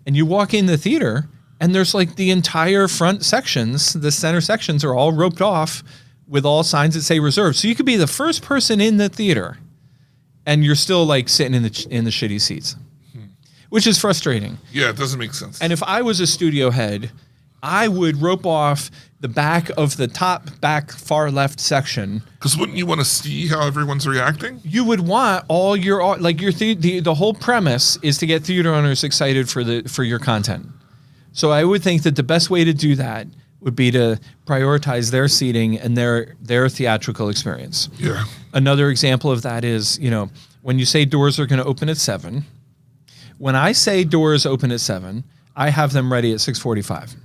Speaker 7: And you walk in the theater, and there's like the entire front sections, the center sections are all roped off with all signs that say reserved. So you could be the first person in the theater, and you're still like sitting in the shitty seats, which is frustrating.
Speaker 6: Yeah, it doesn't make sense.
Speaker 7: And if I was a studio head, I would rope off the back of the back far left section.
Speaker 6: Because wouldn't you want to see how everyone's reacting?
Speaker 7: You would want all your, like, the whole premise is to get theater owners excited for your content. So I would think that the best way to do that would be to prioritize their seating and their theatrical experience.
Speaker 6: Yeah.
Speaker 7: Another example of that is, you know, when you say doors are going to open at 7, when I say doors open at 7, I have them ready at 6:45.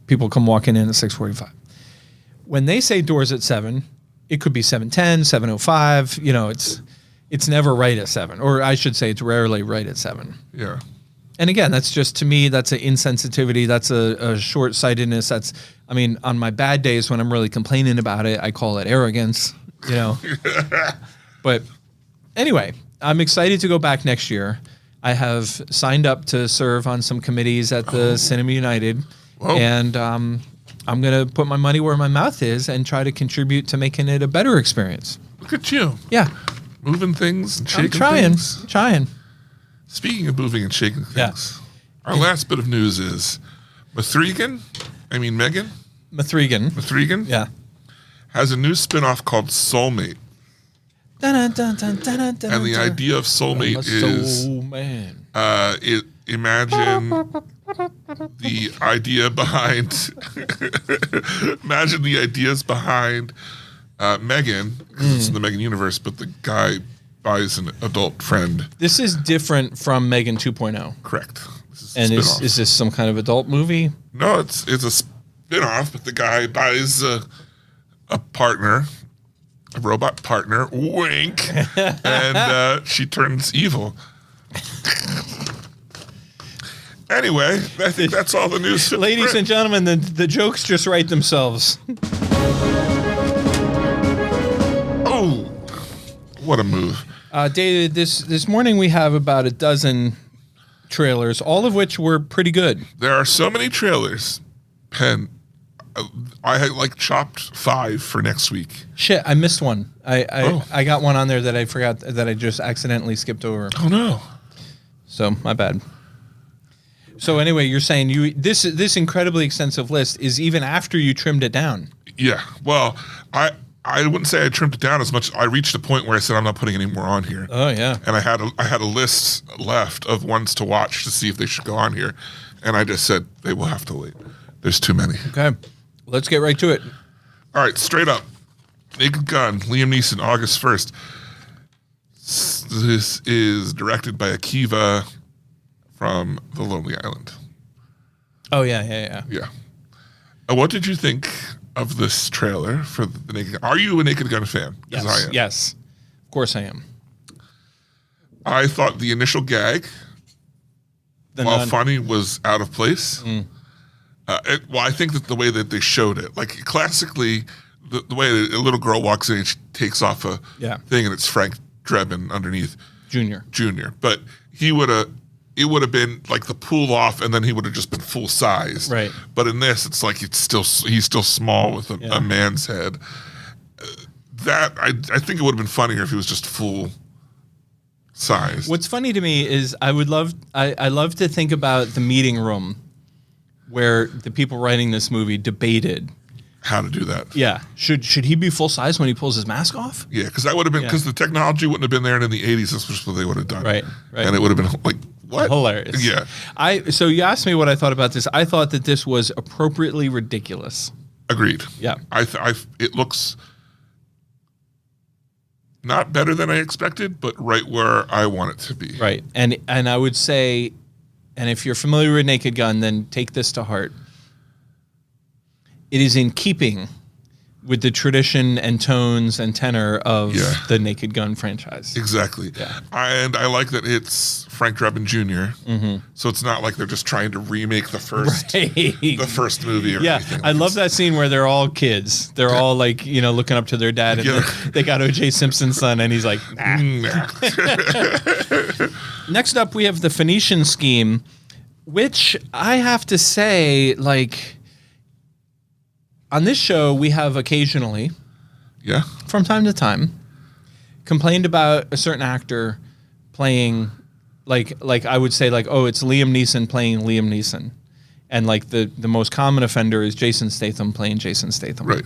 Speaker 7: People come walking in at 6:45. When they say doors at 7, it could be 7:10, 7:05. You know, it's never right at 7, or I should say, it's rarely right at 7.
Speaker 6: Yeah.
Speaker 7: And again, that's just, to me, that's an insensitivity. That's a short-sightedness. That's, I mean, on my bad days when I'm really complaining about it, I call it arrogance. You know. But anyway, I'm excited to go back next year. I have signed up to serve on some committees at the Cinema United.
Speaker 6: Whoa.
Speaker 7: And I'm going to put my money where my mouth is and try to contribute to making it a better experience.
Speaker 6: Look at you.
Speaker 7: Yeah.
Speaker 6: Moving things and shaking
Speaker 7: I'm
Speaker 6: things.
Speaker 7: trying.
Speaker 6: Speaking of moving and shaking things, our last bit of news is Megan,
Speaker 7: Methregan. Yeah.
Speaker 6: has a new spinoff called Soulmate. And the idea of Soulmate is
Speaker 7: man.
Speaker 6: imagine the idea behind imagine the ideas behind Megan, because it's in the Megan universe, but the guy buys an adult friend.
Speaker 7: This is different from Megan 2.0.
Speaker 6: Correct. This is a
Speaker 7: And
Speaker 6: spin-off.
Speaker 7: is this some kind of adult movie?
Speaker 6: No, it's a spin-off, but the guy buys a partner, a robot partner, wink, and she turns evil. Anyway, I think that's all the news.
Speaker 7: Ladies and gentlemen, the jokes just write themselves.
Speaker 6: Oh, what a move.
Speaker 7: David, this morning we have about a dozen trailers, all of which were pretty good.
Speaker 6: There are so many trailers. Penn, I had chopped 5 for next week.
Speaker 7: Shit, I missed one. I got one on there that I forgot, that I just accidentally skipped over.
Speaker 6: Oh no.
Speaker 7: So my bad. So anyway, you're saying this incredibly extensive list is even after you trimmed it down.
Speaker 6: Yeah. Well, I wouldn't say I trimmed it down as much. I reached a point where I said I'm not putting any more on here.
Speaker 7: Oh yeah.
Speaker 6: And I had a list left of ones to watch to see if they should go on here, and I just said they will have to wait. There's too many.
Speaker 7: Okay, let's get right to it.
Speaker 6: All right, straight up. Naked Gun, Liam Neeson, August 1st. This is directed by Akiva from The Lonely Island.
Speaker 7: Oh yeah.
Speaker 6: Yeah. What did you think of this trailer for the Naked Gun? Are you a Naked Gun fan?
Speaker 7: Yes.
Speaker 6: As I am.
Speaker 7: Yes. Of course I am.
Speaker 6: I thought the initial gag, while funny, was out of place. I think that the way that they showed it, classically, the way that a little girl walks in and she takes off a thing and it's Frank Drebin underneath. Junior. But it would have been like the pull off and then he would have just been full size.
Speaker 7: Right.
Speaker 6: But in this, it's like he's still small with a man's head. I think it would have been funnier if he was just full size.
Speaker 7: What's funny to me is I love to think about the meeting room where the people writing this movie debated
Speaker 6: how to do that.
Speaker 7: Yeah. Should he be full size when he pulls his mask off?
Speaker 6: Yeah, because that would have been, because the technology wouldn't have been there, and in the 80s, that's just what they would have done.
Speaker 7: Right.
Speaker 6: And it would have been like, what?
Speaker 7: Hilarious.
Speaker 6: Yeah.
Speaker 7: So you asked me what I thought about this. I thought that this was appropriately ridiculous.
Speaker 6: Agreed.
Speaker 7: Yeah.
Speaker 6: It looks not better than I expected, but right where I want it to be.
Speaker 7: Right. And I would say, and if you're familiar with Naked Gun, then take this to heart. It is in keeping with the tradition and tones and tenor of the Naked Gun franchise.
Speaker 6: Exactly.
Speaker 7: Yeah.
Speaker 6: And I like that it's Frank Drebin Jr. Mm-hmm. So it's not like they're just trying to remake the first movie or anything.
Speaker 7: I love that scene where they're all kids. They're all looking up to their dad, and they got O.J. Simpson's son, and he's like, nah. Next up, we have the Phoenician Scheme, which I have to say, on this show, we have occasionally, from time to time, complained about a certain actor playing, I would say, it's Liam Neeson playing Liam Neeson. And, the most common offender is Jason Statham playing Jason Statham.
Speaker 6: Right.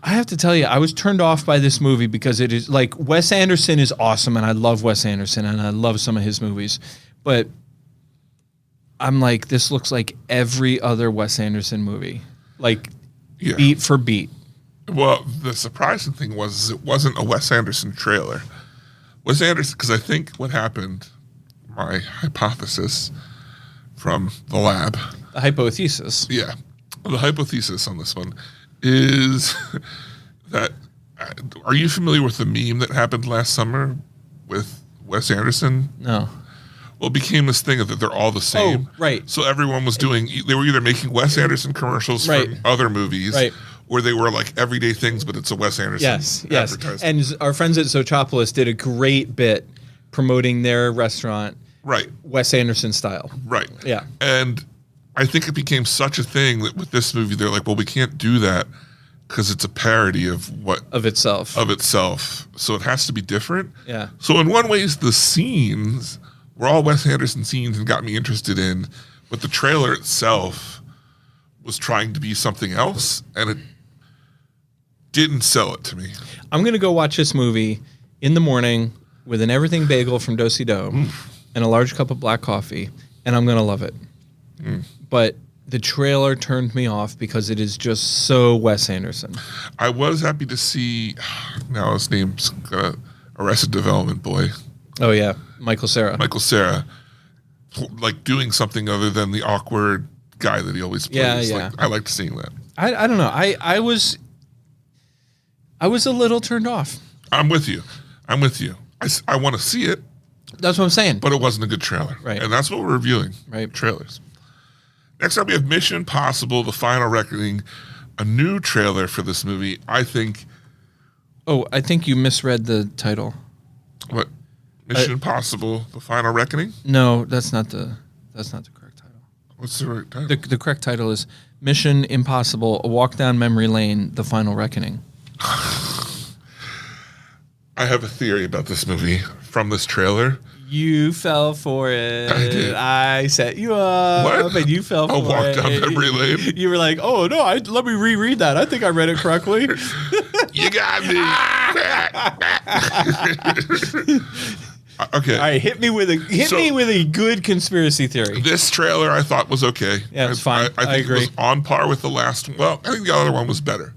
Speaker 7: I have to tell you, I was turned off by this movie because it is, Wes Anderson is awesome, and I love Wes Anderson, and I love some of his movies. But I'm like, this looks like every other Wes Anderson movie. Beat for beat.
Speaker 6: Well, the surprising thing was it wasn't a Wes Anderson trailer. Wes Anderson, because I think what happened, my hypothesis from the lab.
Speaker 7: The hypothesis.
Speaker 6: Yeah. The hypothesis on this one is that, are you familiar with the meme that happened last summer with Wes Anderson?
Speaker 7: No.
Speaker 6: Well, it became this thing that they're all the same.
Speaker 7: Oh, right.
Speaker 6: So everyone was they were either making Wes Anderson commercials from other movies, or they were everyday things, but it's a Wes Anderson advertisement.
Speaker 7: And our friends at Sochopolis did a great bit promoting their restaurant, Wes Anderson style.
Speaker 6: Right.
Speaker 7: Yeah.
Speaker 6: And I think it became such a thing that with this movie, they're like, well, we can't do that because it's a parody of
Speaker 7: itself.
Speaker 6: So it has to be different.
Speaker 7: Yeah.
Speaker 6: So in one way, the scenes were all Wes Anderson scenes and got me interested in, but the trailer itself was trying to be something else, and it didn't sell it to me.
Speaker 7: I'm going to go watch this movie in the morning with an everything bagel from Do-Si-Do and a large cup of black coffee and I'm gonna love it. But the trailer turned me off because it is just so Wes Anderson.
Speaker 6: I was happy to see. Now his name's Arrested Development boy,
Speaker 7: Oh yeah, Michael Cera.
Speaker 6: Michael Cera, like doing something other than the awkward guy that he always plays.
Speaker 7: Yeah.
Speaker 6: Like, I liked seeing that.
Speaker 7: I don't know. I was a little turned off.
Speaker 6: I'm with you. I want to see it,
Speaker 7: That's what I'm saying.
Speaker 6: but it wasn't a good trailer.
Speaker 7: Right.
Speaker 6: And that's what we're reviewing.
Speaker 7: Right.
Speaker 6: Trailers. Next up, we have Mission Impossible: The Final Reckoning, a new trailer for this movie. I think.
Speaker 7: Oh, I think you misread the title.
Speaker 6: What? Mission Impossible: The Final Reckoning.
Speaker 7: No, that's not the correct title.
Speaker 6: What's the right title?
Speaker 7: The correct title is Mission Impossible: A Walk Down Memory Lane: The Final Reckoning.
Speaker 6: I have a theory about this movie from this trailer.
Speaker 7: You fell for it.
Speaker 6: I did.
Speaker 7: I set you up,
Speaker 6: What?
Speaker 7: and you fell for
Speaker 6: A
Speaker 7: it.
Speaker 6: walk down memory lane?
Speaker 7: You were like, "Oh no, let me reread that. I think I read it correctly."
Speaker 6: You got me. Okay.
Speaker 7: All right, hit me with a good conspiracy theory.
Speaker 6: This trailer I thought was okay.
Speaker 7: Yeah, it's fine.
Speaker 6: I think
Speaker 7: agree.
Speaker 6: it was on par with the last one. Well, I think the other one was better.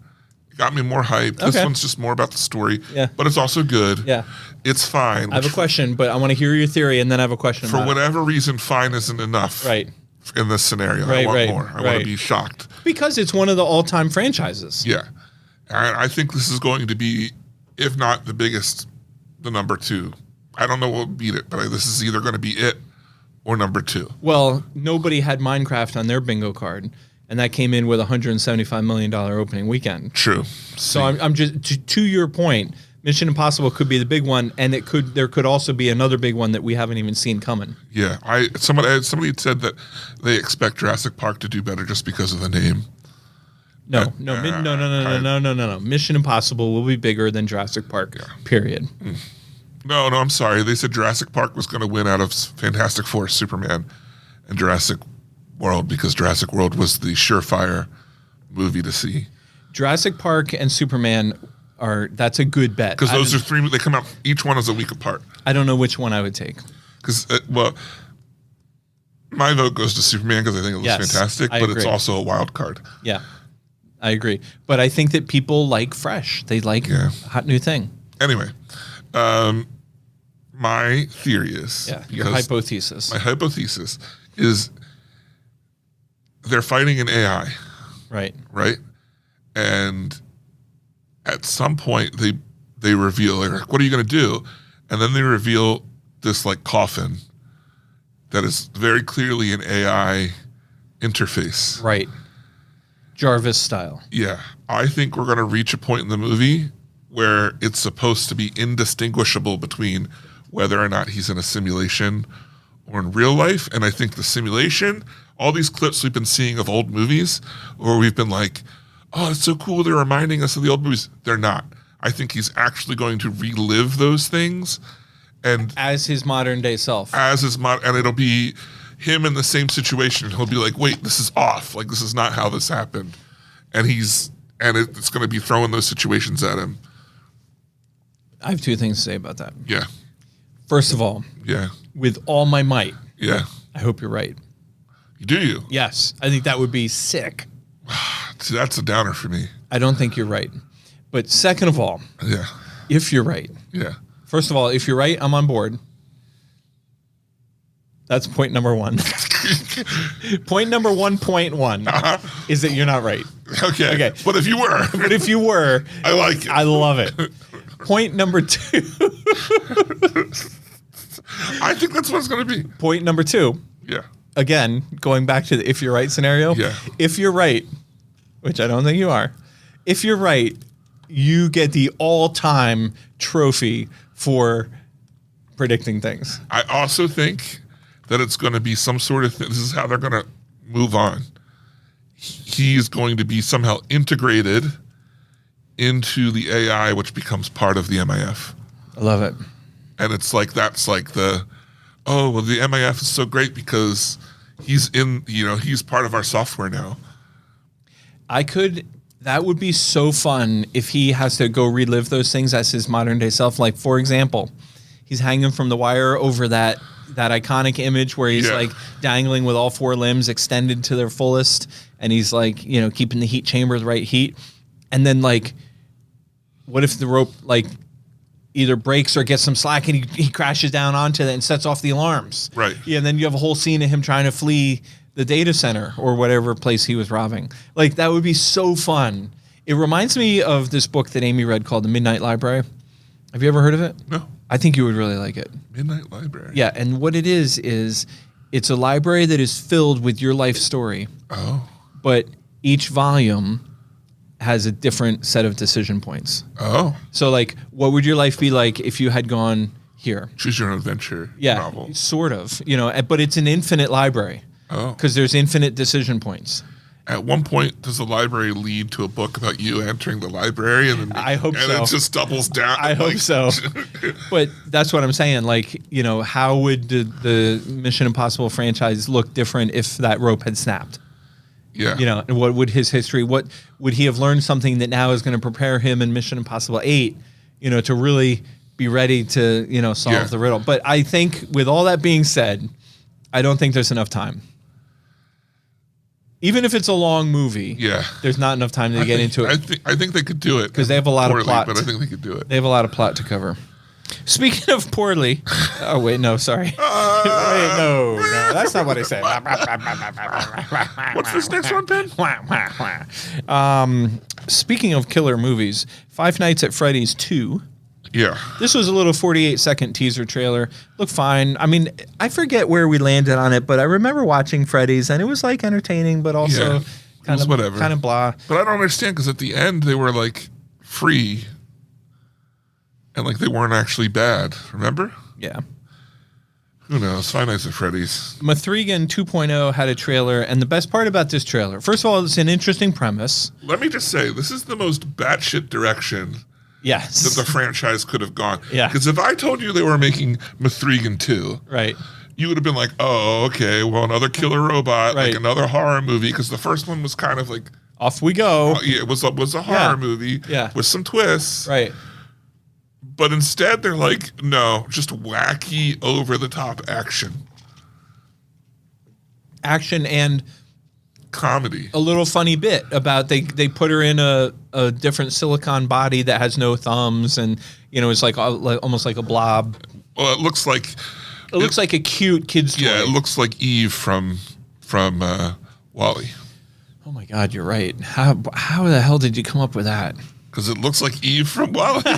Speaker 6: It got me more hyped. This
Speaker 7: Okay.
Speaker 6: one's just more about the story.
Speaker 7: Yeah.
Speaker 6: But it's also good.
Speaker 7: Yeah.
Speaker 6: It's fine.
Speaker 7: I have a question, but I want to hear your theory, and then I have a question.
Speaker 6: For
Speaker 7: about it.
Speaker 6: whatever reason, fine isn't enough.
Speaker 7: Right.
Speaker 6: In this scenario. I
Speaker 7: Right,
Speaker 6: want
Speaker 7: right,
Speaker 6: more. I want
Speaker 7: right.
Speaker 6: to be shocked.
Speaker 7: Because it's one of the all-time franchises.
Speaker 6: Yeah. And I think this is going to be, if not the biggest, the number 2. I don't know what will beat it, but this is either going to be it or number 2.
Speaker 7: Well, nobody had Minecraft on their bingo card, and that came in with a $175 million opening weekend.
Speaker 6: True.
Speaker 7: So I'm just to your point. Mission Impossible could be the big one, and there could also be another big one that we haven't even seen coming.
Speaker 6: Yeah. Somebody had said that they expect Jurassic Park to do better just because of the name.
Speaker 7: No. Mission Impossible will be bigger than Jurassic Park.
Speaker 6: Yeah.
Speaker 7: Period.
Speaker 6: No, I'm sorry. They said Jurassic Park was going to win out of Fantastic Four, Superman, and Jurassic World because Jurassic World was the surefire movie to see. Jurassic
Speaker 7: Park and Superman that's a good bet.
Speaker 6: Because those are 3, they come out, each one is a week apart.
Speaker 7: I don't know which one I would take.
Speaker 6: Because, my vote goes to Superman because I think it looks fantastic, but it's also a wild card.
Speaker 7: Yeah, I agree. But I think that people like fresh. They like hot new thing.
Speaker 6: Anyway, my theory is...
Speaker 7: Yeah, your hypothesis.
Speaker 6: My hypothesis is they're fighting an AI.
Speaker 7: Right.
Speaker 6: Right? And at some point they reveal, like, what are you going to do? And then they reveal this like coffin that is very clearly an AI interface.
Speaker 7: Right. Jarvis style.
Speaker 6: Yeah. I think we're going to reach a point in the movie where it's supposed to be indistinguishable between whether or not he's in a simulation or in real life. And I think the simulation, all these clips we've been seeing of old movies where we've been like, oh, it's so cool, they're reminding us of the old movies. They're not. I think he's actually going to relive those things. And
Speaker 7: as his modern day self.
Speaker 6: And it'll be him in the same situation. He'll be like, wait, this is off. Like, this is not how this happened. And it's going to be throwing those situations at him.
Speaker 7: I have 2 things to say about that.
Speaker 6: Yeah.
Speaker 7: First of all, with all my might, I hope you're right.
Speaker 6: Do you?
Speaker 7: Yes. I think that would be sick.
Speaker 6: See, that's a downer for me.
Speaker 7: I don't think you're right. But second of all, if you're right.
Speaker 6: Yeah.
Speaker 7: First of all, if you're right, I'm on board. That's point number 1. Point number 1.1 is that you're not right.
Speaker 6: Okay. But if you were. I like it.
Speaker 7: I love it. Point number 2.
Speaker 6: I think that's what it's going to be.
Speaker 7: Point number 2.
Speaker 6: Yeah.
Speaker 7: Again, going back to the if you're right scenario.
Speaker 6: Yeah.
Speaker 7: If you're right, which I don't think you are, if you're right, you get the all-time trophy for predicting things.
Speaker 6: I also think that it's going to be some sort of thing. This is how they're going to move on. He's going to be somehow integrated into the AI, which becomes part of the MIF.
Speaker 7: I love it.
Speaker 6: And it's like, that's like the MIF is so great because he's he's part of our software now.
Speaker 7: That would be so fun if he has to go relive those things as his modern day self. Like, for example, he's hanging from the wire over that that iconic image where he's
Speaker 6: Yeah.
Speaker 7: like dangling with all four limbs extended to their fullest, and he's like, keeping the heat chamber the right heat. And then like, what if the rope like either breaks or gets some slack and he crashes down onto that and sets off the alarms?
Speaker 6: Right.
Speaker 7: Yeah, and then you have a whole scene of him trying to flee the data center or whatever place he was robbing. Like, that would be so fun. It reminds me of this book that Amy read called The Midnight Library. Have you ever heard of it?
Speaker 6: No.
Speaker 7: I think you would really like it.
Speaker 6: Midnight Library.
Speaker 7: Yeah, and what it is it's a library that is filled with your life story,
Speaker 6: Oh.
Speaker 7: but each volume has a different set of decision points.
Speaker 6: Oh.
Speaker 7: So, like, what would your life be like if you had gone here?
Speaker 6: Choose your own adventure
Speaker 7: Yeah,
Speaker 6: novel.
Speaker 7: sort of. But it's an infinite library
Speaker 6: Oh.
Speaker 7: because there's infinite decision points.
Speaker 6: At one point, does the library lead to a book about you entering the library? And then
Speaker 7: I hope
Speaker 6: and
Speaker 7: so.
Speaker 6: it just doubles down.
Speaker 7: I hope so. But that's what I'm saying. Like, how would the Mission Impossible franchise look different if that rope had snapped?
Speaker 6: Yeah.
Speaker 7: And what would his history, what would he have learned something that now is going to prepare him in Mission Impossible 8, to really be ready to, solve
Speaker 6: Yeah.
Speaker 7: the riddle. But I think with all that being said, I don't think there's enough time. Even if it's a long movie,
Speaker 6: Yeah.
Speaker 7: there's not enough time to get into it.
Speaker 6: I think they could do it.
Speaker 7: 'Cause they have a lot of
Speaker 6: poorly,
Speaker 7: plot.
Speaker 6: But I think they could do it.
Speaker 7: They have a lot of plot to cover. Speaking of poorly, oh wait, no, sorry. Wait, no, that's not what I said.
Speaker 6: What's this next one, Ben?
Speaker 7: Speaking of killer movies, Five Nights at Freddy's 2.
Speaker 6: Yeah.
Speaker 7: This was a little 48-second teaser trailer. Looked fine. I mean, I forget where we landed on it, but I remember watching Freddy's, and it was like entertaining, but also
Speaker 6: Yeah. It was whatever.
Speaker 7: kind of blah.
Speaker 6: But I don't understand because at the end they were like free, and like they weren't actually bad. Remember?
Speaker 7: Yeah.
Speaker 6: Who knows? Five Nights at Freddy's.
Speaker 7: Mathregan 2.0 had a trailer, and the best part about this trailer, first of all, it's an interesting premise.
Speaker 6: Let me just say, this is the most batshit direction
Speaker 7: Yes.
Speaker 6: that the franchise could have gone.
Speaker 7: Yeah.
Speaker 6: Because if I told you they were making Mathregan 2,
Speaker 7: Right.
Speaker 6: you would have been like, oh, okay, well, another killer robot,
Speaker 7: Right.
Speaker 6: like another horror movie. Because the first one was kind of like,
Speaker 7: Off we go.
Speaker 6: yeah, it was a horror
Speaker 7: Yeah.
Speaker 6: movie
Speaker 7: Yeah.
Speaker 6: with some twists.
Speaker 7: Right.
Speaker 6: But instead, they're like, no, just wacky, over-the-top action.
Speaker 7: Action and
Speaker 6: Comedy.
Speaker 7: a little funny bit about they put her in a different silicon body that has no thumbs, and it's like almost like a blob.
Speaker 6: Well, it looks like...
Speaker 7: It looks like a cute kid's toy.
Speaker 6: Yeah, it looks like Eve from WALL-E.
Speaker 7: Oh my God, you're right. How the hell did you come up with that?
Speaker 6: Because it looks like Eve from WALL-E.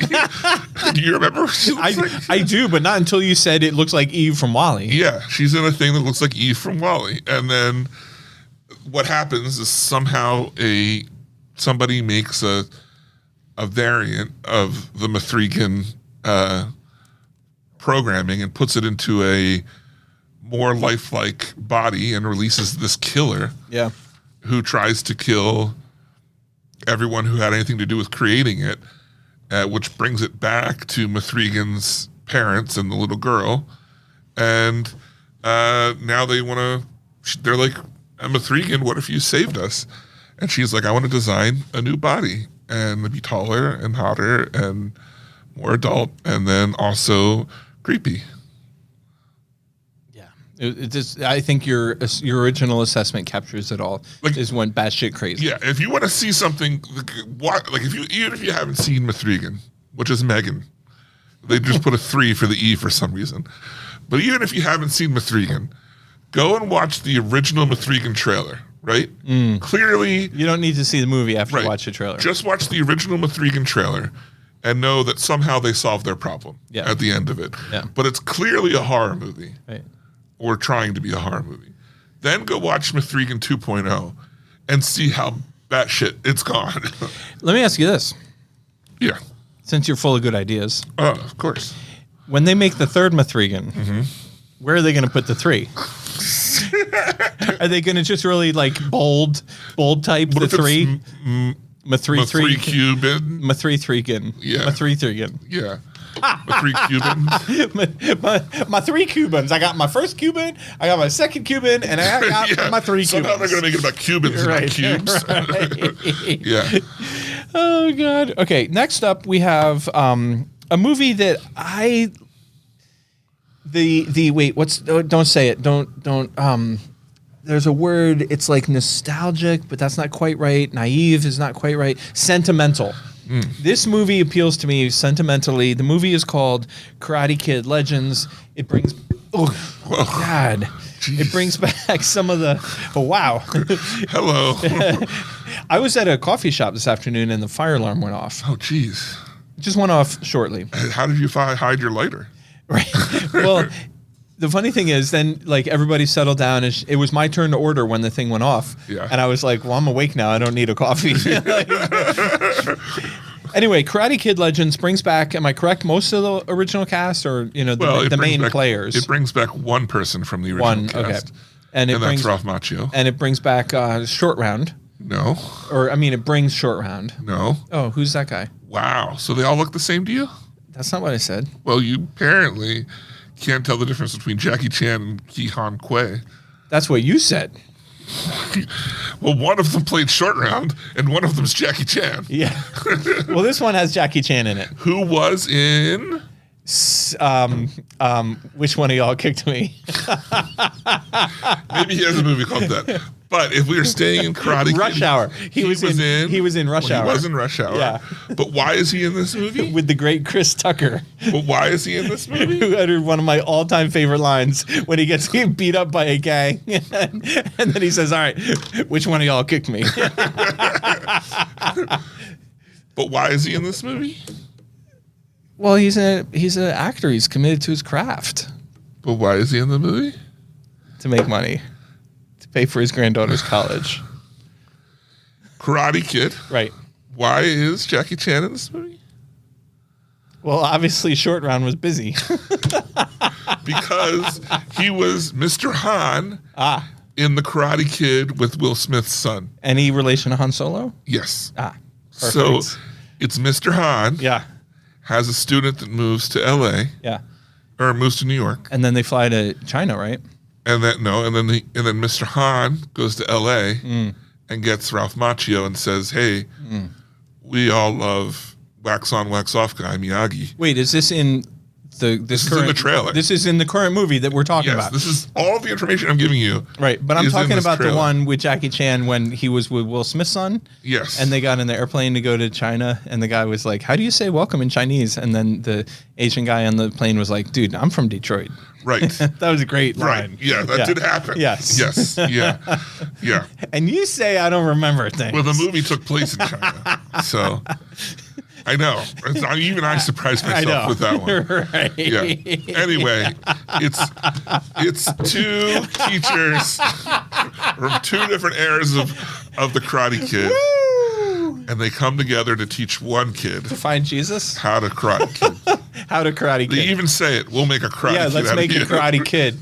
Speaker 6: Do you remember what she looks like?
Speaker 7: I do, but not until you said it looks like Eve from WALL-E.
Speaker 6: Yeah, she's in a thing that looks like Eve from WALL-E. And then what happens is somehow somebody makes a variant of the Mathregan programming and puts it into a more lifelike body and releases this killer
Speaker 7: Yeah.
Speaker 6: who tries to kill everyone who had anything to do with creating it, which brings it back to Mathregan's parents and the little girl. And now they want to, they're like, Mathregan, what if you saved us? And she's like, I want to design a new body and be taller and hotter and more adult and then also creepy.
Speaker 7: It just, I think your original assessment captures it all.
Speaker 6: Like-
Speaker 7: Is went batshit crazy.
Speaker 6: Yeah, if you want to see something, even if you haven't seen Mathregan, which is Megan, they just put a 3 for the E for some reason. But even if you haven't seen Mathregan, go and watch the original Mathregan trailer. Right? Clearly,
Speaker 7: You don't need to see the movie after
Speaker 6: right.
Speaker 7: you watch the trailer.
Speaker 6: Just watch the original Mathregan trailer and know that somehow they solved their problem
Speaker 7: Yeah.
Speaker 6: at the end of it.
Speaker 7: Yeah.
Speaker 6: But it's clearly a horror movie.
Speaker 7: Right.
Speaker 6: Or trying to be a horror movie. Then go watch Mathregan 2.0 and see how batshit it's gone.
Speaker 7: Let me ask you this,
Speaker 6: Yeah.
Speaker 7: since you're full of good ideas.
Speaker 6: Oh, of course.
Speaker 7: When they make the third Mathregan,
Speaker 6: Mm-hmm.
Speaker 7: where are they going to put the 3? Are they going to just really like bold type the
Speaker 6: if it's
Speaker 7: 3?
Speaker 6: Mathre Cuban.
Speaker 7: Mathregan.
Speaker 6: Yeah.
Speaker 7: Mathregan.
Speaker 6: Yeah. Mathre Cuban.
Speaker 7: my 3 Cubans. I got my first Cuban, I got my second Cuban, and I got
Speaker 6: Yeah.
Speaker 7: my 3
Speaker 6: Somehow
Speaker 7: Cubans.
Speaker 6: they're going to make it about Cubans and not
Speaker 7: Right.
Speaker 6: cubes.
Speaker 7: Right.
Speaker 6: Yeah.
Speaker 7: Oh God. Okay. Next up, we have a movie that The wait, what's don't say it. Don't there's a word, it's like nostalgic, but that's not quite right. Naive is not quite right. Sentimental. This movie appeals to me sentimentally. The movie is called Karate Kid Legends. It brings God.
Speaker 6: Jeez.
Speaker 7: It brings back some of the wow.
Speaker 6: Hello.
Speaker 7: I was at a coffee shop this afternoon and the fire alarm went off.
Speaker 6: Oh, jeez.
Speaker 7: It just went off shortly.
Speaker 6: How did you hide your lighter?
Speaker 7: Right. Well, the funny thing is, then like everybody settled down. And it was my turn to order when the thing went off.
Speaker 6: Yeah.
Speaker 7: And I was like, "Well, I'm awake now. I don't need a coffee." Anyway, Karate Kid Legends brings back. Am I correct? Most of the original cast, or the main players.
Speaker 6: It brings back one person from the original cast.
Speaker 7: Okay. And
Speaker 6: that's
Speaker 7: brings
Speaker 6: Ralph Macchio.
Speaker 7: And it brings back Short Round.
Speaker 6: No.
Speaker 7: Or it brings Short Round.
Speaker 6: No.
Speaker 7: Oh, who's that guy?
Speaker 6: Wow. So they all look the same to you?
Speaker 7: That's not what I said.
Speaker 6: Well, you apparently can't tell the difference between Jackie Chan and Ki Han Kuei.
Speaker 7: That's what you said.
Speaker 6: Well, one of them played Short Round, and one of them's Jackie Chan.
Speaker 7: Yeah. Well, this one has Jackie Chan in it.
Speaker 6: Who was in?
Speaker 7: Which one of y'all kicked me?
Speaker 6: Maybe he has a movie called that. But if we were staying in Karate Kid,
Speaker 7: Rush Hour. He was in Rush Hour.
Speaker 6: He was in Rush Hour.
Speaker 7: Yeah.
Speaker 6: But why is he in this movie?
Speaker 7: With the great Chris Tucker.
Speaker 6: But why is he in this movie?
Speaker 7: Who uttered one of my all-time favorite lines when he gets beat up by a gang. And then he says, "All right, which one of y'all kicked me?"
Speaker 6: But why is he in this movie?
Speaker 7: Well, he's an actor. He's committed to his craft.
Speaker 6: But why is he in the movie?
Speaker 7: To make money. To pay for his granddaughter's college.
Speaker 6: Karate Kid.
Speaker 7: Right.
Speaker 6: Why is Jackie Chan in this movie?
Speaker 7: Well, obviously Short Round was busy.
Speaker 6: Because he was Mr. Han in The Karate Kid with Will Smith's son.
Speaker 7: Any relation to Han Solo?
Speaker 6: Yes.
Speaker 7: Perfect.
Speaker 6: So it's Mr. Han
Speaker 7: Yeah.
Speaker 6: has a student that moves to LA
Speaker 7: Yeah.
Speaker 6: or moves to New York.
Speaker 7: And then they fly to China, right?
Speaker 6: And then Mr. Han goes to LA and gets Ralph Macchio and says, "Hey, we all love wax on, wax off guy Miyagi."
Speaker 7: Wait, is this in this
Speaker 6: is
Speaker 7: current,
Speaker 6: in the trailer.
Speaker 7: This is in the current movie that we're talking
Speaker 6: Yes,
Speaker 7: about.
Speaker 6: this is all the information I'm giving you.
Speaker 7: Right, but I'm
Speaker 6: is in
Speaker 7: talking
Speaker 6: this
Speaker 7: about the
Speaker 6: trailer.
Speaker 7: one with Jackie Chan when he was with Will Smith's son.
Speaker 6: Yes.
Speaker 7: And they got in the airplane to go to China, and the guy was like, "How do you say welcome in Chinese?" And then the Asian guy on the plane was like, "Dude, I'm from Detroit."
Speaker 6: Right.
Speaker 7: That was a great
Speaker 6: Right.
Speaker 7: line.
Speaker 6: Yeah, that did happen.
Speaker 7: Yes.
Speaker 6: Yes. Yeah. Yeah.
Speaker 7: And you say I don't remember things.
Speaker 6: Well, the movie took place in China. So I know. Even I surprised myself with that one.
Speaker 7: Right.
Speaker 6: Yeah. Anyway, it's two teachers from two different eras of the Karate Kid. And they come together to teach one kid
Speaker 7: Find Jesus?
Speaker 6: how to Karate Kid.
Speaker 7: How to Karate
Speaker 6: They
Speaker 7: Kid.
Speaker 6: even say it. We'll make a Karate
Speaker 7: Yeah,
Speaker 6: Kid.
Speaker 7: let's
Speaker 6: out
Speaker 7: make
Speaker 6: of
Speaker 7: a
Speaker 6: you.
Speaker 7: Karate Kid.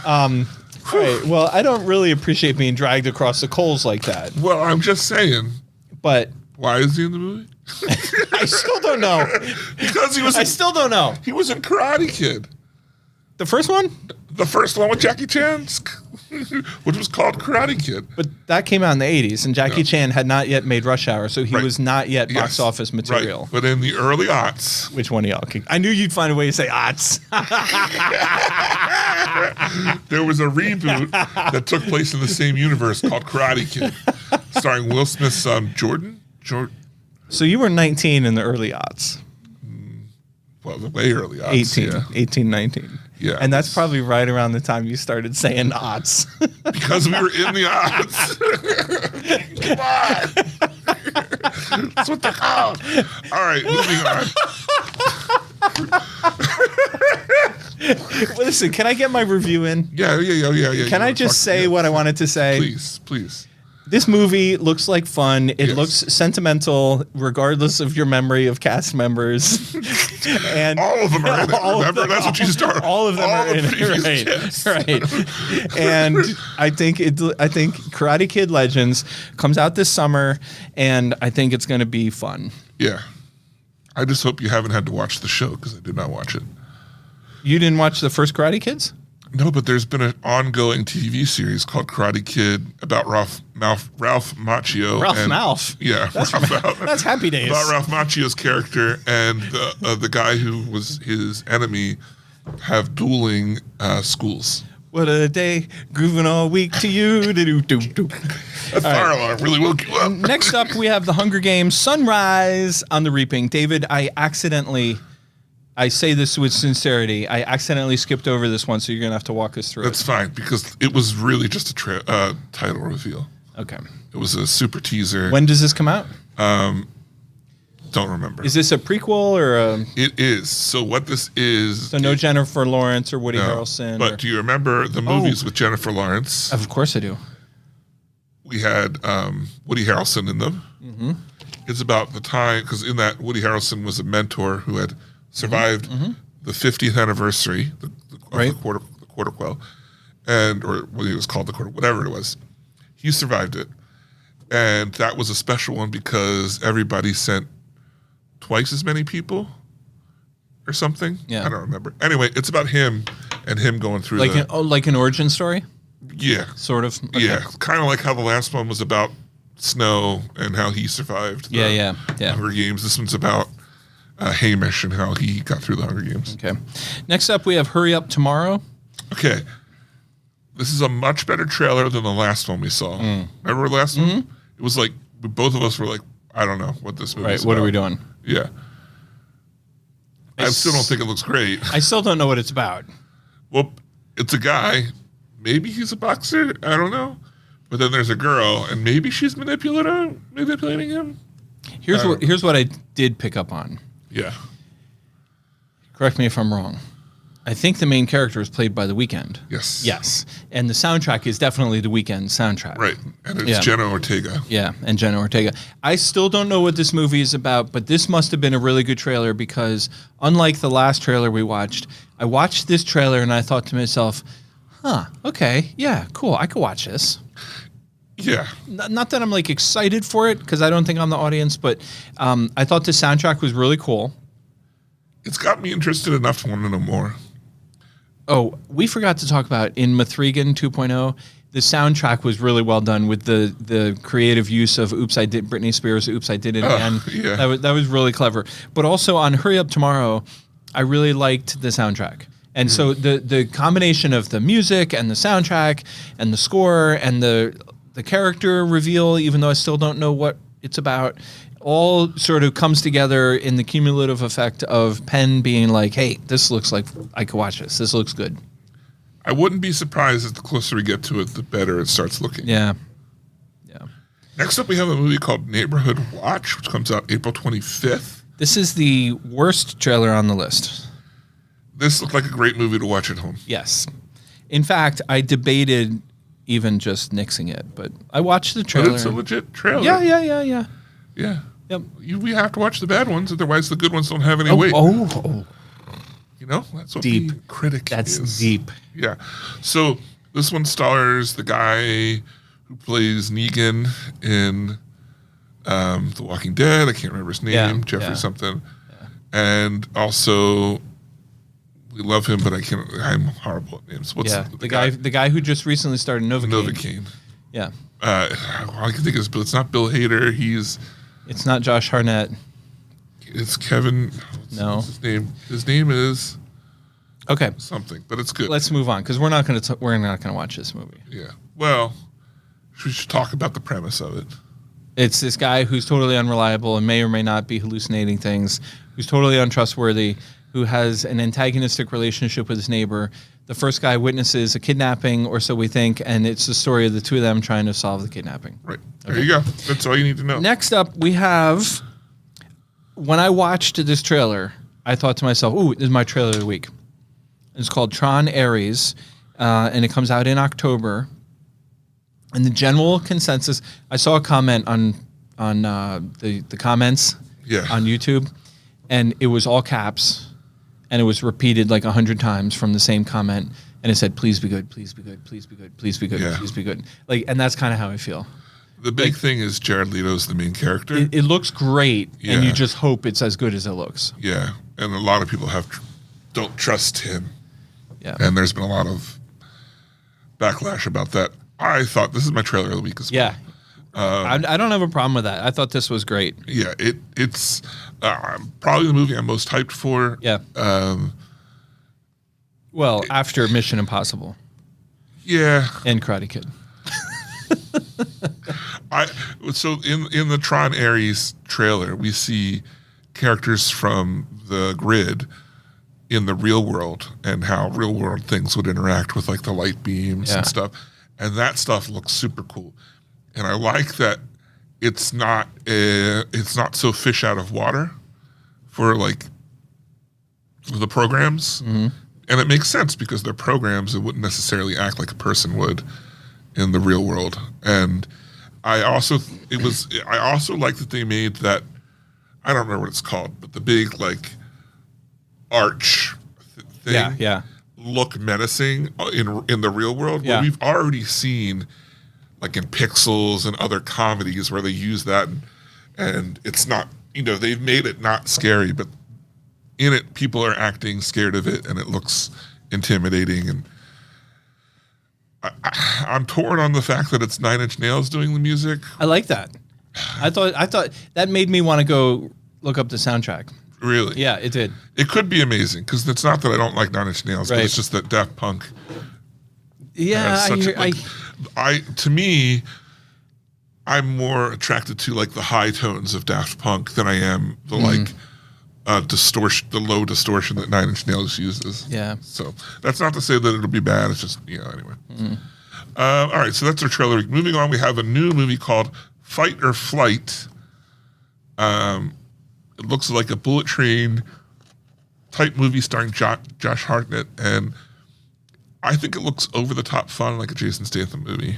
Speaker 7: Right. Well, I don't really appreciate being dragged across the coals like that.
Speaker 6: Well, I'm just saying.
Speaker 7: But
Speaker 6: Why is he in the movie?
Speaker 7: I still don't know.
Speaker 6: Because he was.
Speaker 7: I still don't know.
Speaker 6: He was in Karate Kid.
Speaker 7: The first one?
Speaker 6: The first one with Jackie Chan, which was called Karate Kid.
Speaker 7: But that came out in the 80s, and Jackie Chan had not yet made Rush Hour, so he
Speaker 6: Right.
Speaker 7: was not yet box
Speaker 6: Yes.
Speaker 7: office material.
Speaker 6: Right. But in the early aughts,
Speaker 7: Which one of y'all? I knew you'd find a way to say "ots."
Speaker 6: there was a reboot that took place in the same universe called Karate Kid, starring Will Smith's son, Jordan.
Speaker 7: So you were 19 in the early aughts.
Speaker 6: Well, the way early aughts.
Speaker 7: 18,
Speaker 6: Yeah.
Speaker 7: 18, 19.
Speaker 6: Yeah.
Speaker 7: And that's probably right around the time you started saying "ots."
Speaker 6: Because we were in the aughts. Come on. That's what they're called. All right, moving on.
Speaker 7: Well, listen, can I get my review in?
Speaker 6: Yeah.
Speaker 7: Can I just say what I wanted to say?
Speaker 6: Please.
Speaker 7: This movie looks like fun. It
Speaker 6: Yes.
Speaker 7: looks sentimental, regardless of your memory of cast members. And
Speaker 6: All of them are in it.
Speaker 7: all of
Speaker 6: Remember,
Speaker 7: them-
Speaker 6: that's what you started.
Speaker 7: All of them
Speaker 6: All
Speaker 7: are
Speaker 6: the
Speaker 7: in it.
Speaker 6: previous
Speaker 7: Right.
Speaker 6: guests.
Speaker 7: Right. And I think Karate Kid Legends comes out this summer, and I think it's going to be fun.
Speaker 6: Yeah. I just hope you haven't had to watch the show because I did not watch it.
Speaker 7: You didn't watch the first Karate Kids?
Speaker 6: No, but there's been an ongoing TV series called Karate Kid about Ralph Macchio.
Speaker 7: Ralph
Speaker 6: and,
Speaker 7: Malph.
Speaker 6: Yeah,
Speaker 7: That's
Speaker 6: Ralph.
Speaker 7: That's Happy Days.
Speaker 6: About Ralph Macchio's character and the guy who was his enemy have dueling schools.
Speaker 7: What a day, grooving all week to you.
Speaker 6: That fire alarm really woke you up.
Speaker 7: Next up, we have the Hunger Games Sunrise on the Reaping. David, I say this with sincerity, I accidentally skipped over this one, so you're going to have to walk us through
Speaker 6: That's
Speaker 7: it.
Speaker 6: fine, because it was really just a title reveal.
Speaker 7: Okay.
Speaker 6: It was a super teaser.
Speaker 7: When does this come out?
Speaker 6: Don't remember.
Speaker 7: Is this a prequel or a...
Speaker 6: It is. So what this is...
Speaker 7: So no Jennifer Lawrence or Woody Harrelson?
Speaker 6: But
Speaker 7: or...
Speaker 6: do you remember the movies with Jennifer Lawrence?
Speaker 7: Of course I do.
Speaker 6: We had Woody Harrelson in them. Mm-hmm. It's about the time, because in that, Woody Harrelson was a mentor who had survived the 50th anniversary of the quarter quell, or what it was called, the quarter, whatever it was. He survived it. And that was a special one because everybody sent twice as many people or something.
Speaker 7: Yeah.
Speaker 6: I don't remember. Anyway, it's about him and him going through
Speaker 7: like an origin story?
Speaker 6: Yeah.
Speaker 7: Sort of? Okay.
Speaker 6: Yeah. Kind of like how the last one was about Snow and how he survived the Hunger Games. This one's about Hamish and how he got through the Hunger Games.
Speaker 7: Okay. Next up, we have Hurry Up Tomorrow.
Speaker 6: Okay. This is a much better trailer than the last one we saw. Remember the last one? It was like, both of us were like, I don't know what this movie is
Speaker 7: What
Speaker 6: about.
Speaker 7: are we doing?
Speaker 6: Yeah. I still don't think it looks great.
Speaker 7: I still don't know what it's about.
Speaker 6: Well, it's a guy. Maybe he's a boxer. I don't know. But then there's a girl, and maybe she's manipulating him.
Speaker 7: Here's what I did pick up on.
Speaker 6: Yeah.
Speaker 7: Correct me if I'm wrong. I think the main character is played by The Weeknd.
Speaker 6: Yes.
Speaker 7: Yes. And the soundtrack is definitely The Weeknd soundtrack.
Speaker 6: Right. And it's Jenna Ortega.
Speaker 7: Yeah, and Jenna Ortega. I still don't know what this movie is about, but this must have been a really good trailer because unlike the last trailer we watched, I watched this trailer and I thought to myself, okay, yeah, cool, I could watch this.
Speaker 6: Yeah.
Speaker 7: Not that I'm like excited for it because I don't think I'm the audience, but I thought the soundtrack was really cool.
Speaker 6: It's got me interested enough to want to know more.
Speaker 7: Oh, we forgot to talk about in Mithrigan 2.0, the soundtrack was really well done with the creative use of Britney Spears' Oops, I Did It Again.
Speaker 6: Yeah.
Speaker 7: That was really clever. But also on Hurry Up Tomorrow, I really liked the soundtrack. And so the combination of the music and the soundtrack and the score and the character reveal, even though I still don't know what it's about, all sort of comes together in the cumulative effect of Penn being like, hey, this looks like I could watch this. This looks good.
Speaker 6: I wouldn't be surprised if the closer we get to it, the better it starts looking.
Speaker 7: Yeah.
Speaker 6: Next up, we have a movie called Neighborhood Watch, which comes out April 25th.
Speaker 7: This is the worst trailer on the list.
Speaker 6: This looked like a great movie to watch at home.
Speaker 7: Yes. In fact, I debated even just nixing it, but I watched the trailer.
Speaker 6: But it's a legit trailer.
Speaker 7: Yeah.
Speaker 6: Yeah.
Speaker 7: Yep.
Speaker 6: We have to watch the bad ones, otherwise the good ones don't have any weight.
Speaker 7: Oh.
Speaker 6: You know, that's what
Speaker 7: Deep.
Speaker 6: being a critic
Speaker 7: That's
Speaker 6: is.
Speaker 7: deep.
Speaker 6: Yeah. So this one stars the guy who plays Negan in The Walking Dead. I can't remember his name. Jeffrey something. Yeah. And also, we love him, but I'm horrible at names. What's
Speaker 7: the guy who just recently started Novocaine.
Speaker 6: Novocaine.
Speaker 7: Yeah.
Speaker 6: All I can think is, but it's not Bill Hader.
Speaker 7: It's not Josh Hartnett.
Speaker 6: It's Kevin. What's his name? His name is something, but it's good.
Speaker 7: Let's move on because we're not going to watch this movie.
Speaker 6: Yeah. Well, we should talk about the premise of it.
Speaker 7: It's this guy who's totally unreliable and may or may not be hallucinating things, who's totally untrustworthy, who has an antagonistic relationship with his neighbor. The first guy witnesses a kidnapping, or so we think, and it's the story of the two of them trying to solve the kidnapping.
Speaker 6: Right. There you go. That's all you need to know.
Speaker 7: Next up, we have... When I watched this trailer, I thought to myself, ooh, this is my trailer of the week. It's called Tron Ares, and it comes out in October. And the general consensus... I saw a comment on the comments on YouTube, and it was all caps. And it was repeated like 100 times from the same comment, and it said, "Please be good, please be good, please be good, please be good, please be good." Like, and that's kind of how I feel.
Speaker 6: The big thing is Jared Leto's the main character.
Speaker 7: It looks great, and you just hope it's as good as it looks.
Speaker 6: Yeah, and a lot of people don't trust him.
Speaker 7: Yeah,
Speaker 6: and there's been a lot of backlash about that. I thought this is my trailer of the week as well.
Speaker 7: Yeah. I don't have a problem with that. I thought this was great.
Speaker 6: Yeah, it's probably the movie I'm most hyped for.
Speaker 7: Yeah. Well, after Mission Impossible
Speaker 6: Yeah.
Speaker 7: and Karate Kid.
Speaker 6: So in the Tron Ares trailer, we see characters from the grid in the real world and how real world things would interact with like the light beams and stuff. And that stuff looks super cool. And I like that it's not so fish out of water for like the programs. Mm-hmm. And it makes sense because they're programs that wouldn't necessarily act like a person would in the real world. And I also like that they made that, I don't remember what it's called, but the big like arch thing look menacing in the real world. Where we've already seen like in Pixels and other comedies where they use that and it's not, they've made it not scary, but in it people are acting scared of it and it looks intimidating. And I'm torn on the fact that it's Nine Inch Nails doing the music.
Speaker 7: I like that. I thought that made me want to go look up the soundtrack.
Speaker 6: Really?
Speaker 7: Yeah, it did.
Speaker 6: It could be amazing because it's not that I don't like Nine Inch Nails, but it's just that Daft Punk.
Speaker 7: Yeah,
Speaker 6: to me, I'm more attracted to like the high tones of Daft Punk than I am the the low distortion that Nine Inch Nails uses.
Speaker 7: Yeah.
Speaker 6: So that's not to say that it'll be bad. It's just anyway. All right, so that's our trailer week. Moving on, we have a new movie called Fight or Flight. It looks like a bullet train type movie starring Josh Hartnett, and I think it looks over the top fun like a Jason Statham movie.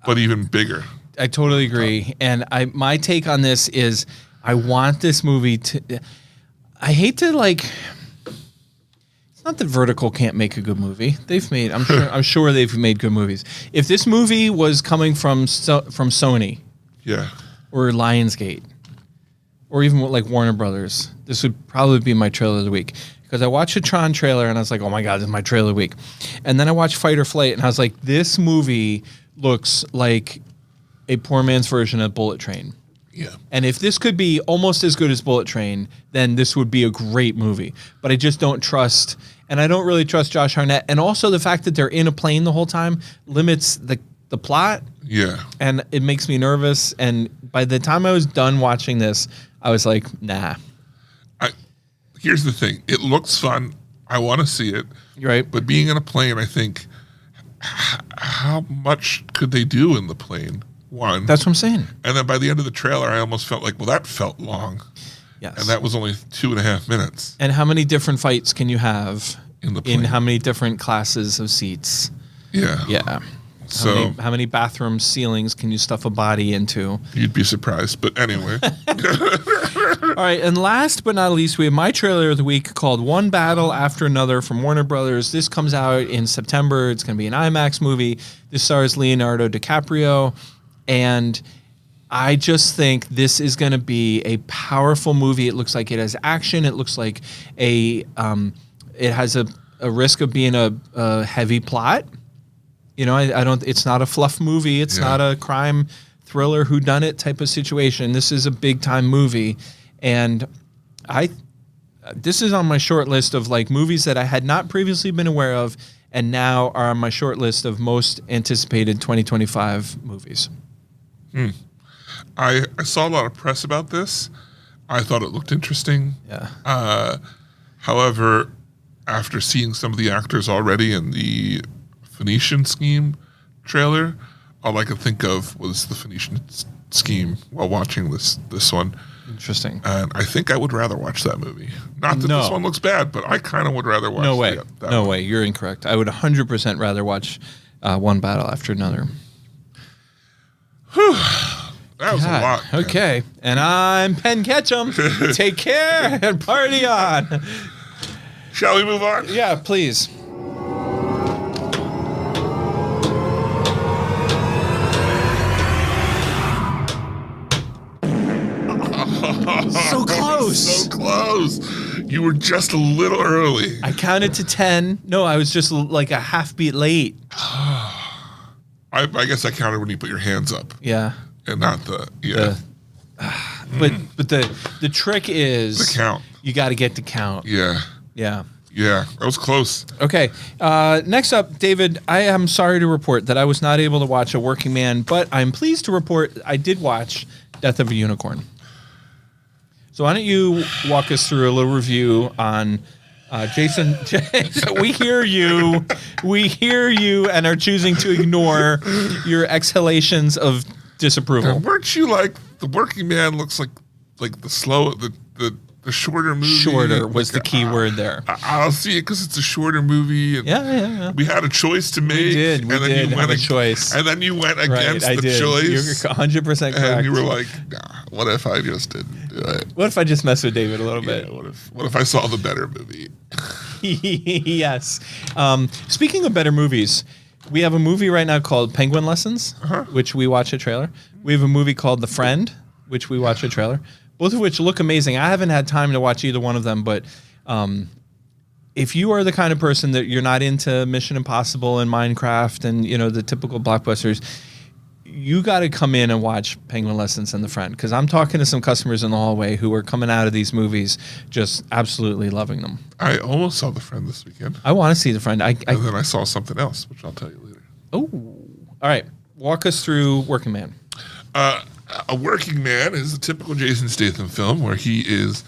Speaker 6: But even bigger.
Speaker 7: I totally agree. And my take on this is I want this movie to, I hate to like, it's not that Vertical can't make a good movie. They've made, I'm sure they've made good movies. If this movie was coming from Sony, or Lionsgate, or even like Warner Brothers, this would probably be my trailer of the week. Because I watched a Tron trailer and I was like, oh my God, this is my trailer of the week. And then I watched Fight or Flight and I was like, this movie looks like a poor man's version of Bullet Train.
Speaker 6: Yeah.
Speaker 7: And if this could be almost as good as Bullet Train, then this would be a great movie. But I just don't trust, and I don't really trust Josh Hartnett. And also the fact that they're in a plane the whole time limits the plot.
Speaker 6: Yeah.
Speaker 7: And it makes me nervous. And by the time I was done watching this, I was like, nah.
Speaker 6: Here's the thing. It looks fun. I want to see it.
Speaker 7: Right.
Speaker 6: But being in a plane, I think, how much could they do in the plane? One.
Speaker 7: That's what I'm saying.
Speaker 6: And then by the end of the trailer, I almost felt like, well, that felt long.
Speaker 7: Yes.
Speaker 6: And that was only 2.5 minutes.
Speaker 7: And how many different fights can you have
Speaker 6: in the plane?
Speaker 7: In how many different classes of seats?
Speaker 6: Yeah.
Speaker 7: Yeah.
Speaker 6: So
Speaker 7: how many bathroom ceilings can you stuff a body into?
Speaker 6: You'd be surprised. But anyway.
Speaker 7: All right. And last but not least, we have my trailer of the week called One Battle After Another from Warner Brothers. This comes out in September. It's going to be an IMAX movie. This stars Leonardo DiCaprio. And I just think this is going to be a powerful movie. It looks like it has action. It looks like it has a risk of being a heavy plot. I don't. It's not a fluff movie. It's not a crime thriller whodunit type of situation. This is a big time movie, and this is on my short list of like movies that I had not previously been aware of, and now are on my short list of most anticipated 2025 movies.
Speaker 6: I saw a lot of press about this. I thought it looked interesting.
Speaker 7: Yeah.
Speaker 6: However, after seeing some of the actors already in the Phoenician Scheme trailer, all I could think of was the Phoenician Scheme while watching this one.
Speaker 7: Interesting.
Speaker 6: And I think I would rather watch that movie. Not that this one looks bad, but I kind of would rather watch.
Speaker 7: No way.
Speaker 6: That
Speaker 7: No
Speaker 6: one.
Speaker 7: way. You're incorrect. I would 100% rather watch One Battle After Another.
Speaker 6: That was a lot. Man.
Speaker 7: Okay. And I'm Penn Ketchum. Take care and party on.
Speaker 6: Shall we move on?
Speaker 7: Yeah, please. So close.
Speaker 6: So close. You were just a little early.
Speaker 7: I counted to 10. No, I was just like a half beat late.
Speaker 6: I guess I counted when you put your hands up.
Speaker 7: Yeah.
Speaker 6: And not
Speaker 7: But the trick is
Speaker 6: the count.
Speaker 7: You got to get to count.
Speaker 6: Yeah.
Speaker 7: Yeah.
Speaker 6: Yeah, that was close.
Speaker 7: Okay. Next up, David, I am sorry to report that I was not able to watch A Working Man, but I'm pleased to report I did watch Death of a Unicorn. So why don't you walk us through a little review on Jason? We hear you. We hear you and are choosing to ignore your exhalations of disapproval.
Speaker 6: And weren't you like the Working Man looks like the slow the shorter movie?
Speaker 7: Shorter was the key word there.
Speaker 6: I'll see it because it's a shorter movie. And
Speaker 7: Yeah.
Speaker 6: we had a choice to make.
Speaker 7: We did have a choice.
Speaker 6: And then you went against
Speaker 7: I
Speaker 6: the
Speaker 7: did.
Speaker 6: choice.
Speaker 7: You're 100% correct.
Speaker 6: And you were like, nah, what if I just didn't do it?
Speaker 7: What if I just mess with David a little bit?
Speaker 6: Yeah, what if I saw the better movie?
Speaker 7: Yes. Speaking of better movies, we have a movie right now called Penguin Lessons, which we watch a trailer. We have a movie called The Friend, which we watch a trailer. Both of which look amazing. I haven't had time to watch either one of them, but if you are the kind of person that you're not into Mission Impossible and Minecraft and the typical blockbusters, you got to come in and watch Penguin Lessons and The Friend, because I'm talking to some customers in the hallway who are coming out of these movies just absolutely loving them.
Speaker 6: I almost saw The Friend this weekend.
Speaker 7: I want to see The Friend.
Speaker 6: And then I saw something else, which I'll tell you later.
Speaker 7: Oh, all right. Walk us through Working Man.
Speaker 6: A Working Man is a typical Jason Statham film where he is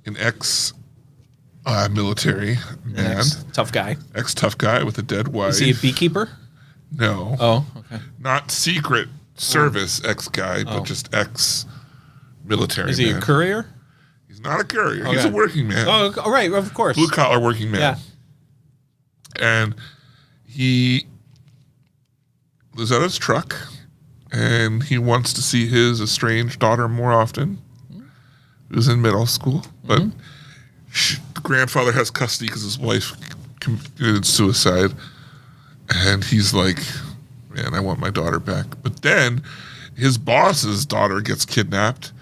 Speaker 6: an ex-military man.
Speaker 7: Tough guy.
Speaker 6: Ex-tough guy with a dead wife.
Speaker 7: Is he a beekeeper?
Speaker 6: No.
Speaker 7: Oh, okay.
Speaker 6: Not Secret Service ex-guy, but just ex-military
Speaker 7: Is he
Speaker 6: man.
Speaker 7: a courier?
Speaker 6: He's not a courier.
Speaker 7: Okay.
Speaker 6: He's a working man.
Speaker 7: Oh, right, of course.
Speaker 6: Blue-collar working man.
Speaker 7: Yeah.
Speaker 6: And he was at his truck, and he wants to see his estranged daughter more often. He was in middle school, but the grandfather has custody because his wife committed suicide. And he's like, man, I want my daughter back. But then his boss's daughter gets kidnapped.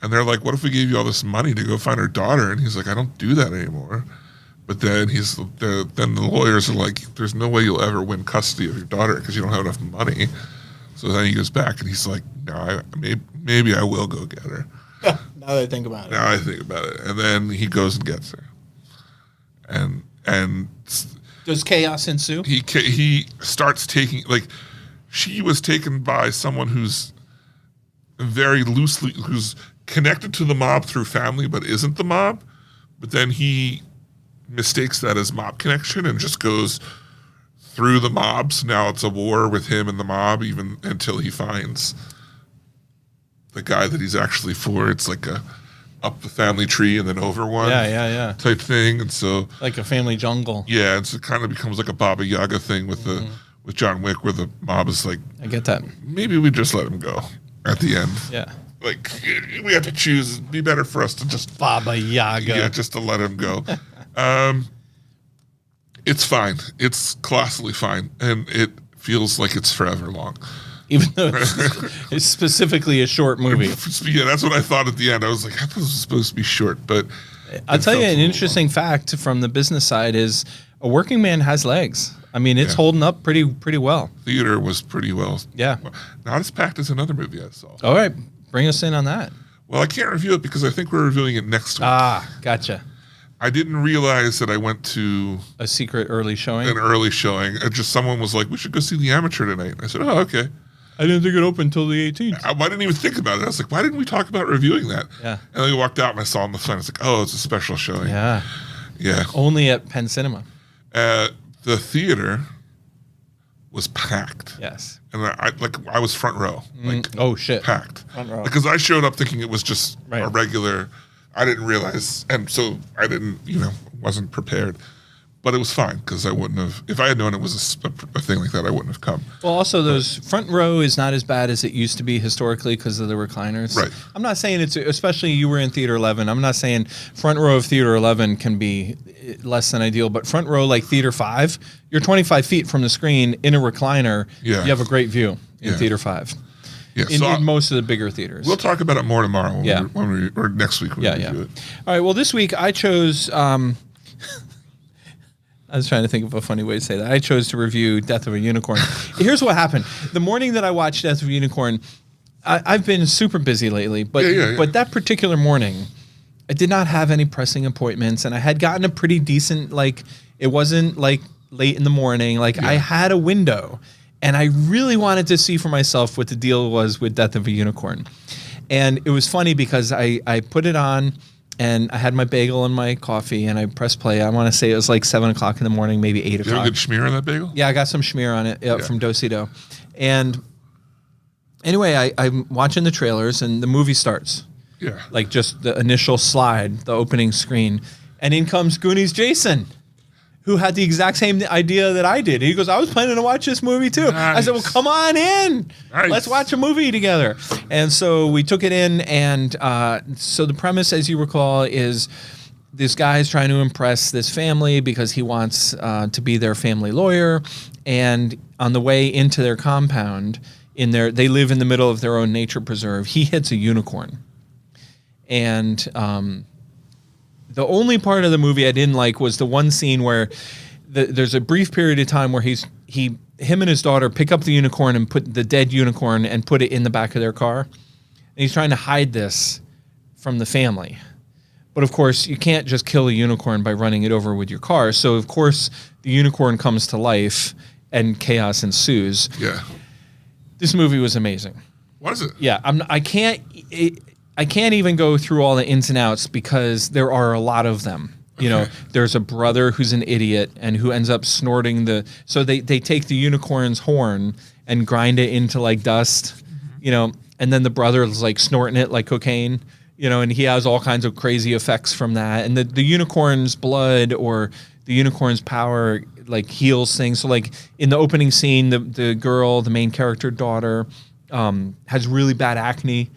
Speaker 6: And they're like, what if we gave you all this money to go find her daughter? And he's like, I don't do that anymore. But then then the lawyers are like, there's no way you'll ever win custody of your daughter because you don't have enough money. So then he goes back and he's like, no, maybe I will go get her.
Speaker 7: Now that I think about it.
Speaker 6: Now I think about it. And then he goes and gets her. And
Speaker 7: Does chaos ensue?
Speaker 6: he starts taking, like, she was taken by someone who's who's connected to the mob through family but isn't the mob. But then he mistakes that as mob connection and just goes through the mobs. Now it's a war with him and the mob, even until he finds the guy that he's actually for. It's like a up the family tree and then over one type thing. And so
Speaker 7: like a family jungle.
Speaker 6: Yeah, and so it kind of becomes like a Baba Yaga thing with with John Wick, where the mob is like,
Speaker 7: I get that.
Speaker 6: maybe we just let him go at the end.
Speaker 7: Yeah.
Speaker 6: Like, we have to choose. It'd be better for us to just
Speaker 7: Baba Yaga.
Speaker 6: Yeah, just to let him go. It's fine. It's colossally fine, and it feels like it's forever long.
Speaker 7: Even though it's specifically a short movie.
Speaker 6: Yeah, that's what I thought at the end. I was like, I thought this was supposed to be short, but
Speaker 7: I'll tell you an interesting fact from the business side is A Working Man has legs. I mean, it's holding up pretty well.
Speaker 6: Theater was pretty well.
Speaker 7: Yeah.
Speaker 6: Not as packed as another movie I saw.
Speaker 7: All right. Bring us in on that.
Speaker 6: Well, I can't review it because I think we're reviewing it next week.
Speaker 7: Ah, gotcha.
Speaker 6: I didn't realize that I went to
Speaker 7: a secret early showing.
Speaker 6: An early showing. Just someone was like, we should go see The Amateur tonight. I said, oh, okay.
Speaker 7: I didn't think it opened until the 18th.
Speaker 6: I didn't even think about it. I was like, why didn't we talk about reviewing that?
Speaker 7: Yeah.
Speaker 6: And then we walked out and I saw on the sign, I was like, oh, it's a special showing.
Speaker 7: Yeah.
Speaker 6: Yeah.
Speaker 7: Only at Penn Cinema.
Speaker 6: The theater was packed.
Speaker 7: Yes.
Speaker 6: And I was front row. Like,
Speaker 7: oh, shit.
Speaker 6: Packed.
Speaker 7: Front row.
Speaker 6: Because I showed up thinking it was just a regular, I didn't realize, and so I didn't, wasn't prepared. But it was fine because I wouldn't have, if I had known it was a thing like that, I wouldn't have come.
Speaker 7: Well, also those front row is not as bad as it used to be historically because of the recliners.
Speaker 6: Right.
Speaker 7: I'm not saying it's, especially you were in Theater 11, I'm not saying front row of Theater 11 can be less than ideal, but front row like Theater 5, you're 25 feet from the screen in a recliner, you have a great view in Theater 5.
Speaker 6: Yeah,
Speaker 7: in most of the bigger theaters.
Speaker 6: We'll talk about it more tomorrow or next week when we review it.
Speaker 7: All right, well, this week I chose... I was trying to think of a funny way to say that. I chose to review Death of a Unicorn. Here's what happened. The morning that I watched Death of a Unicorn, I've been super busy lately, but but that particular morning, I did not have any pressing appointments, and I had gotten a pretty decent, like, it wasn't like late in the morning. Like, I had a window, and I really wanted to see for myself what the deal was with Death of a Unicorn. And it was funny because I put it on, and I had my bagel and my coffee, and I pressed play. I want to say it was like 7 o'clock in the morning, maybe 8
Speaker 6: You have a
Speaker 7: o'clock.
Speaker 6: good schmear on that bagel?
Speaker 7: Yeah, I got some schmear on it from Do-Si-Do. And anyway, I'm watching the trailers, and the movie starts.
Speaker 6: Yeah.
Speaker 7: Like just the initial slide, the opening screen. And in comes Goonies Jason, who had the exact same idea that I did. He goes, I was planning to watch this movie too. I said, well, come on in.
Speaker 6: Nice.
Speaker 7: Let's watch a movie together. And so we took it in. And so the premise, as you recall, is this guy's trying to impress this family because he wants to be their family lawyer. And on the way into their compound, they live in the middle of their own nature preserve. He hits a unicorn. And the only part of the movie I didn't like was the one scene where there's a brief period of time where him and his daughter pick up the unicorn and put the dead unicorn and put it in the back of their car. And he's trying to hide this from the family. But of course, you can't just kill a unicorn by running it over with your car. So of course, the unicorn comes to life and chaos ensues.
Speaker 6: Yeah.
Speaker 7: This movie was amazing.
Speaker 6: What is it?
Speaker 7: Yeah, I can't even go through all the ins and outs because there are a lot of them. You know, there's a brother who's an idiot and who ends up snorting so they take the unicorn's horn and grind it into like dust, you know, and then the brother is like snorting it like cocaine, you know, and he has all kinds of crazy effects from that. And the unicorn's blood or the unicorn's power like heals things. So like in the opening scene, the girl, the main character daughter, has really bad acne.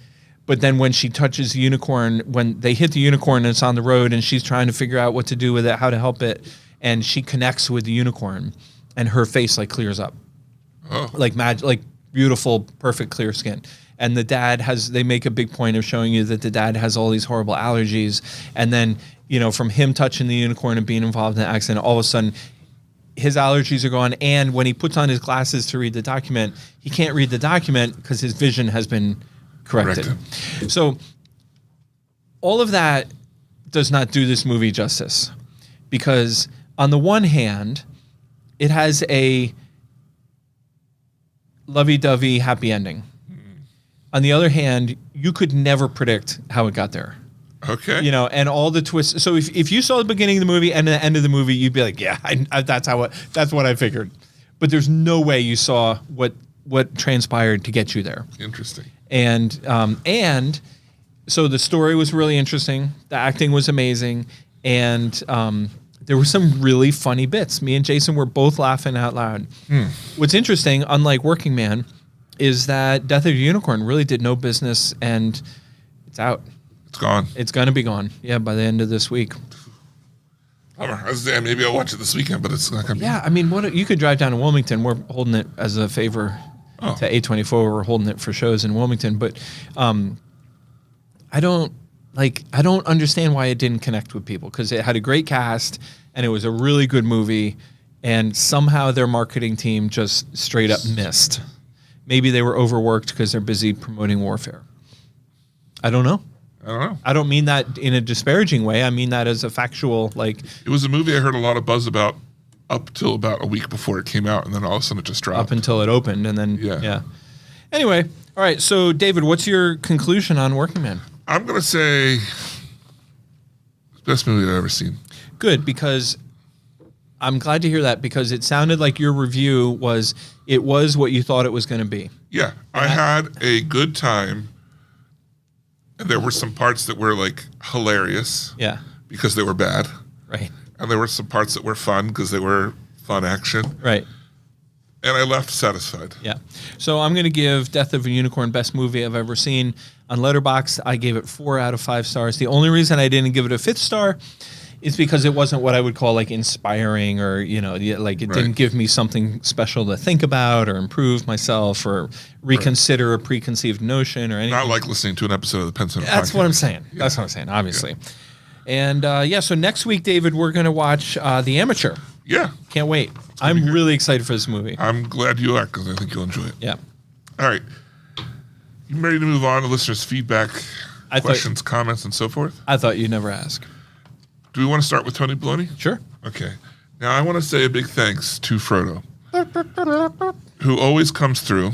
Speaker 7: But then when she touches the unicorn, when they hit the unicorn and it's on the road and she's trying to figure out what to do with it, how to help it, and she connects with the unicorn and her face like clears up.
Speaker 6: Oh.
Speaker 7: Like beautiful, perfect clear skin. And the dad they make a big point of showing you that the dad has all these horrible allergies. And then, you know, from him touching the unicorn and being involved in the accident, all of a sudden his allergies are gone. And when he puts on his glasses to read the document, he can't read the document because his vision has been corrected. So all of that does not do this movie justice because on the one hand, it has a lovey-dovey happy ending. On the other hand, you could never predict how it got there.
Speaker 6: Okay.
Speaker 7: You know, and all the twists. So if you saw the beginning of the movie and the end of the movie, you'd be like, yeah, that's what I figured. But there's no way you saw what transpired to get you there.
Speaker 6: Interesting.
Speaker 7: And so the story was really interesting. The acting was amazing. And there were some really funny bits. Me and Jason were both laughing out loud. What's interesting, unlike Working Man, is that Death of a Unicorn really did no business and it's out.
Speaker 6: It's gone.
Speaker 7: It's going to be gone. Yeah, by the end of this week.
Speaker 6: Bummer. I was saying maybe I'll watch it this weekend, but it's not going to be.
Speaker 7: Yeah, I mean, you could drive down to Wilmington. We're holding it as a favor to A24. We're holding it for shows in Wilmington. But I don't understand why it didn't connect with people because it had a great cast and it was a really good movie. And somehow their marketing team just straight up missed. Maybe they were overworked because they're busy promoting Warfare. I don't know. I don't mean that in a disparaging way. I mean that as a factual, like...
Speaker 6: It was a movie I heard a lot of buzz about up till about a week before it came out, and then all of a sudden it just dropped.
Speaker 7: Up until it opened, and then... Yeah. Anyway, all right, so David, what's your conclusion on Working Man?
Speaker 6: I'm going to say... best movie I've ever seen.
Speaker 7: Good, because... I'm glad to hear that, because it sounded like your review was... It was what you thought it was going to be.
Speaker 6: Yeah, I had a good time. And there were some parts that were like hilarious.
Speaker 7: Yeah.
Speaker 6: Because they were bad.
Speaker 7: Right.
Speaker 6: And there were some parts that were fun because they were fun action.
Speaker 7: Right.
Speaker 6: And I left satisfied.
Speaker 7: Yeah. So I'm going to give Death of a Unicorn best movie I've ever seen. On Letterboxd, I gave it 4 out of 5 stars. The only reason I didn't give it a 5th star is because it wasn't what I would call like inspiring or, you know, like it didn't give me something special to think about or improve myself or reconsider a preconceived notion or anything.
Speaker 6: Not like listening to an episode of the Penn Center
Speaker 7: That's
Speaker 6: podcast.
Speaker 7: what I'm saying.
Speaker 6: Yeah.
Speaker 7: That's what I'm saying, obviously. Yeah. And so next week, David, we're going to watch The Amateur.
Speaker 6: Yeah.
Speaker 7: Can't wait. I'm really excited for this movie.
Speaker 6: I'm glad you are because I think you'll enjoy it.
Speaker 7: Yeah.
Speaker 6: All right. You ready to move on to listeners' feedback? questions, comments, and so forth?
Speaker 7: I thought you'd never ask.
Speaker 6: Do we want to start with Tony Baloney?
Speaker 7: Sure.
Speaker 6: Okay. Now, I want to say a big thanks to Frodo, who always comes through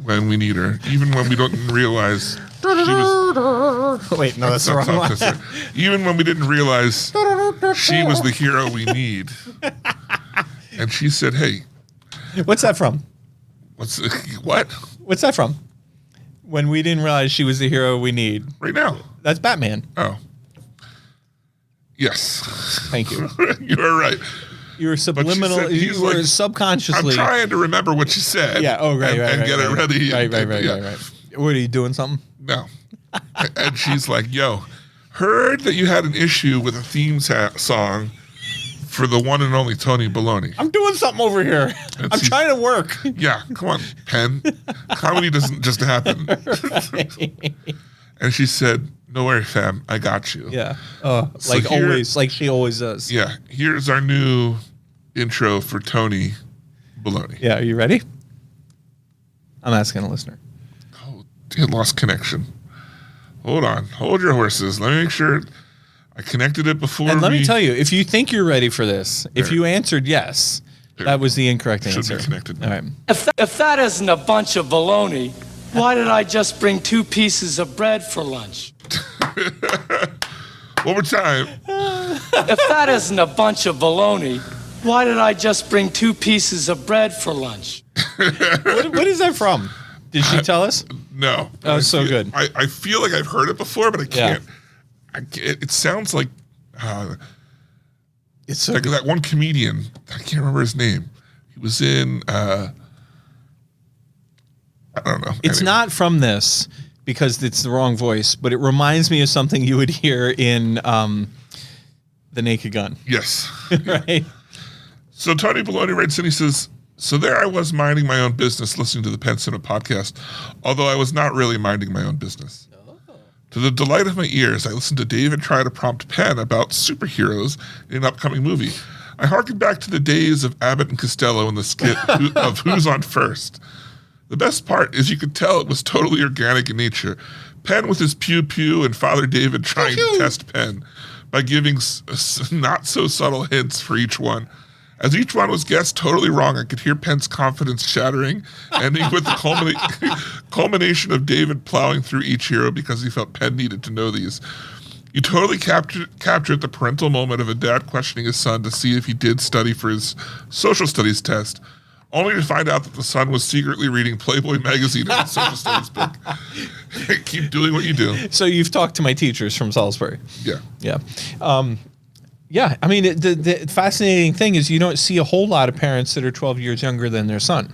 Speaker 6: when we need her, even when we don't realize she was...
Speaker 7: Wait, no, that's the wrong one.
Speaker 6: Even when we didn't realize she was the hero we need. And she said, hey...
Speaker 7: What's that from?
Speaker 6: What?
Speaker 7: What's that from? When we didn't realize she was the hero we need.
Speaker 6: Right now.
Speaker 7: That's Batman.
Speaker 6: Oh. Yes.
Speaker 7: Thank you.
Speaker 6: You are right.
Speaker 7: You were subliminal. You were
Speaker 6: like,
Speaker 7: subconsciously.
Speaker 6: I'm trying to remember what she said.
Speaker 7: Yeah. Oh, right,
Speaker 6: and get it ready.
Speaker 7: Right. What, are you doing something?
Speaker 6: No. And she's like, yo, heard that you had an issue with a theme song for the one and only Tony Baloney.
Speaker 7: I'm doing something over here. I'm trying to work.
Speaker 6: Yeah, come on, Penn. Comedy doesn't just happen. And she said, no worry, fam, I got you.
Speaker 7: Yeah. Like always, like she always does.
Speaker 6: Yeah. Here's our new intro for Tony Baloney.
Speaker 7: Yeah, are you ready? I'm asking a listener.
Speaker 6: Oh, it lost connection. Hold on. Hold your horses. Let me make sure I connected it before.
Speaker 7: And let me tell you, if you think you're ready for this, if you answered yes, that was the incorrect answer.
Speaker 6: Should be connected.
Speaker 7: All right.
Speaker 8: If that isn't a bunch of baloney, why did I just bring 2 pieces of bread for lunch?
Speaker 6: One more time.
Speaker 8: If that isn't a bunch of baloney, why did I just bring 2 pieces of bread for lunch?
Speaker 7: What is that from? Did she tell us?
Speaker 6: No.
Speaker 7: Oh, so good.
Speaker 6: I feel like I've heard it before, but I can't. It sounds like
Speaker 7: It's so
Speaker 6: like
Speaker 7: good.
Speaker 6: that one comedian. I can't remember his name. He was in. I don't know.
Speaker 7: It's not from this because it's the wrong voice, but it reminds me of something you would hear in The Naked Gun.
Speaker 6: Yes.
Speaker 7: Right?
Speaker 6: So Tony Baloney writes in, he says, so there I was minding my own business listening to the Penn Cinema podcast, although I was not really minding my own business. To the delight of my ears, I listened to David try to prompt Penn about superheroes in an upcoming movie. I harkened back to the days of Abbott and Costello in the skit of Who's on First. The best part is you could tell it was totally organic in nature. Penn with his pew-pew and Father David trying to test Penn by giving not so subtle hints for each one. As each one was guessed totally wrong, I could hear Penn's confidence shattering, ending with the culmination of David plowing through each hero because he felt Penn needed to know these. You totally captured the parental moment of a dad questioning his son to see if he did study for his social studies test, only to find out that the son was secretly reading Playboy magazine in his social studies book. Keep doing what you do.
Speaker 7: So you've talked to my teachers from Salisbury.
Speaker 6: Yeah.
Speaker 7: Yeah. Yeah, I mean, the fascinating thing is you don't see a whole lot of parents that are 12 years younger than their son.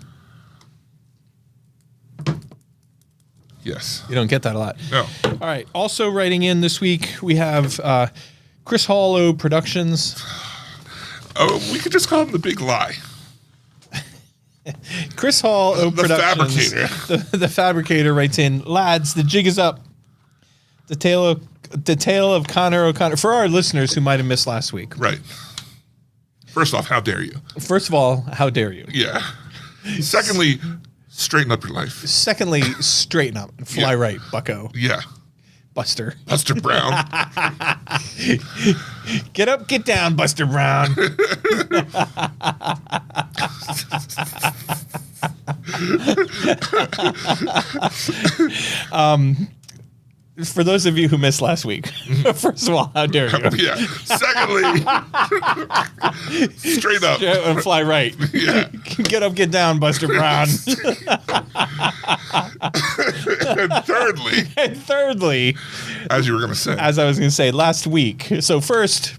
Speaker 6: Yes.
Speaker 7: You don't get that a lot.
Speaker 6: No.
Speaker 7: All right. Also writing in this week, we have Chris Hollow Productions.
Speaker 6: Oh, we could just call him the Big Lie.
Speaker 7: Chris Hollow
Speaker 6: The
Speaker 7: Productions.
Speaker 6: Fabricator.
Speaker 7: The Fabricator writes in, lads, the jig is up. The tale of Connor O'Connor. For our listeners who might have missed last week.
Speaker 6: Right. First off, how dare you?
Speaker 7: First of all, how dare you?
Speaker 6: Yeah. Secondly, straighten up your life.
Speaker 7: Secondly, straighten up and fly right, bucko.
Speaker 6: Yeah.
Speaker 7: Buster.
Speaker 6: Buster Brown.
Speaker 7: Get up, get down, Buster Brown. For those of you who missed last week, first of all, how dare you?
Speaker 6: Yeah. Secondly, straight up.
Speaker 7: And fly right.
Speaker 6: Yeah.
Speaker 7: Get up, get down, Buster Brown.
Speaker 6: And thirdly, as you were going to say.
Speaker 7: As I was going to say, last week. So first,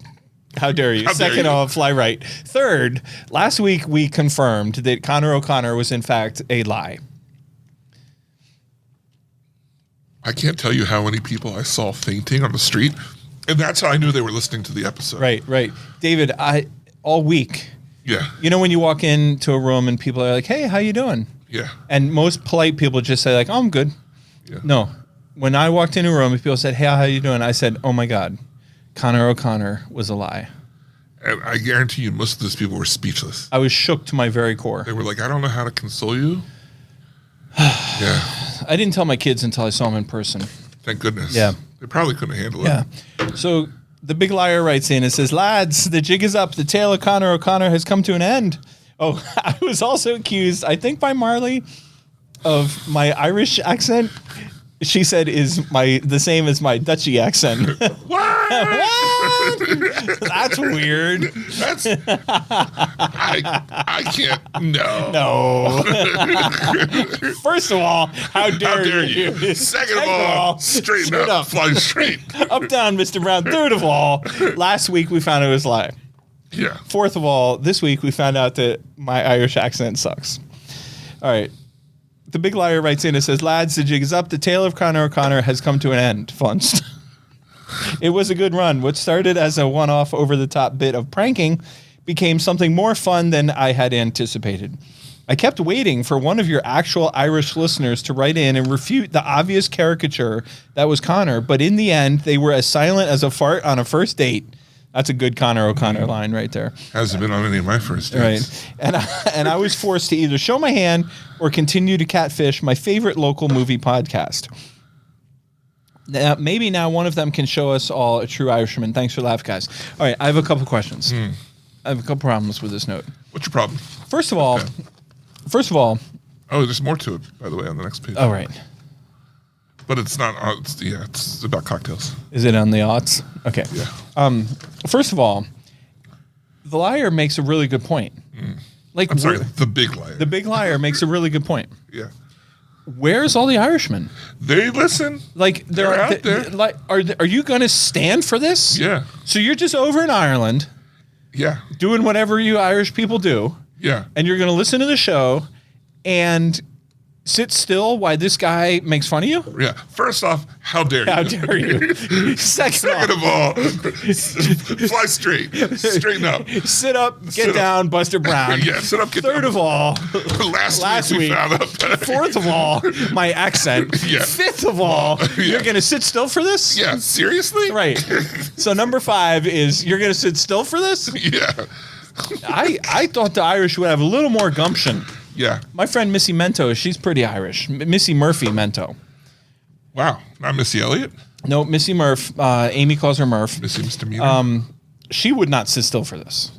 Speaker 7: how dare you?
Speaker 6: How dare
Speaker 7: Second,
Speaker 6: you?
Speaker 7: I'll fly right. Third, last week we confirmed that Connor O'Connor was in fact a lie.
Speaker 6: I can't tell you how many people I saw fainting on the street, and that's how I knew they were listening to the episode.
Speaker 7: Right. David, all week,
Speaker 6: Yeah.
Speaker 7: you know when you walk into a room and people are like, hey, how you doing?
Speaker 6: Yeah.
Speaker 7: And most polite people just say like, oh, I'm good.
Speaker 6: Yeah.
Speaker 7: No. When I walked into a room and people said, hey, how you doing? I said, oh my God, Connor O'Connor was a lie.
Speaker 6: And I guarantee you most of those people were speechless.
Speaker 7: I was shook to my very core.
Speaker 6: They were like, I don't know how to console you. Yeah.
Speaker 7: I didn't tell my kids until I saw them in person.
Speaker 6: Thank goodness.
Speaker 7: Yeah.
Speaker 6: They probably couldn't handle it.
Speaker 7: Yeah. So the Big Liar writes in and says, "Lads, the jig is up. The tale of Connor O'Connor has come to an end." Oh, I was also accused, I think by Marley, of my Irish accent. She said is the same as my Dutchy accent.
Speaker 6: What?
Speaker 7: That's weird.
Speaker 6: That's I can't. No.
Speaker 7: No. First of all, how dare
Speaker 6: you?
Speaker 7: you?
Speaker 6: Second of all, straighten up. Fly straight.
Speaker 7: Up, down, Mr. Brown. Third of all, last week we found it was lie.
Speaker 6: Yeah.
Speaker 7: Fourth of all, this week we found out that my Irish accent sucks. All right. The Big Liar writes in and says, "Lads, the jig is up. The tale of Connor O'Connor has come to an end." Fun stuff. It was a good run. What started as a one-off over-the-top bit of pranking became something more fun than I had anticipated. I kept waiting for one of your actual Irish listeners to write in and refute the obvious caricature that was Connor, but in the end, they were as silent as a fart on a first date. That's a good Connor O'Connor line right there.
Speaker 6: Hasn't been on any of my first dates.
Speaker 7: Right. And I was forced to either show my hand or continue to catfish my favorite local movie podcast. Now, maybe now one of them can show us all a true Irishman. Thanks for laughing, guys. All right, I have a couple questions. I have a couple problems with this note.
Speaker 6: What's your problem?
Speaker 7: First of all,
Speaker 6: Oh, there's more to it, by the way, on the next page.
Speaker 7: all right.
Speaker 6: But it's not. It's about cocktails.
Speaker 7: Is it on the aughts? Okay.
Speaker 6: Yeah.
Speaker 7: First of all, the liar makes a really good point. Like,
Speaker 6: I'm sorry. The Big Liar.
Speaker 7: The Big Liar makes a really good point.
Speaker 6: Yeah.
Speaker 7: Where's all the Irishmen?
Speaker 6: They listen.
Speaker 7: Like
Speaker 6: They're out there.
Speaker 7: Like, are you going to stand for this?
Speaker 6: Yeah.
Speaker 7: So you're just over in Ireland
Speaker 6: Yeah.
Speaker 7: doing whatever you Irish people do,
Speaker 6: Yeah.
Speaker 7: and you're going to listen to the show and sit still while this guy makes fun of you?
Speaker 6: Yeah. First off, how dare you?
Speaker 7: How dare you? Second
Speaker 6: of all, fly straight. Straighten up.
Speaker 7: sit up, get
Speaker 6: Sit up.
Speaker 7: down, Buster Brown.
Speaker 6: Yeah, sit up, get
Speaker 7: Third
Speaker 6: down.
Speaker 7: of all,
Speaker 6: Last week we found out that.
Speaker 7: Fourth of all, my accent.
Speaker 6: Yeah.
Speaker 7: Fifth of all,
Speaker 6: Yeah.
Speaker 7: you're going to sit still for this?
Speaker 6: Yeah, seriously?
Speaker 7: Right. So number 5 is you're going to sit still for this?
Speaker 6: Yeah.
Speaker 7: I thought the Irish would have a little more gumption.
Speaker 6: Yeah.
Speaker 7: My friend Missy Mento, she's pretty Irish. Missy Murphy Mento.
Speaker 6: Wow. Not Missy Elliott?
Speaker 7: No, Missy Murph. Amy calls her Murph.
Speaker 6: Missy Misdemeanor?
Speaker 7: She would not sit still for this.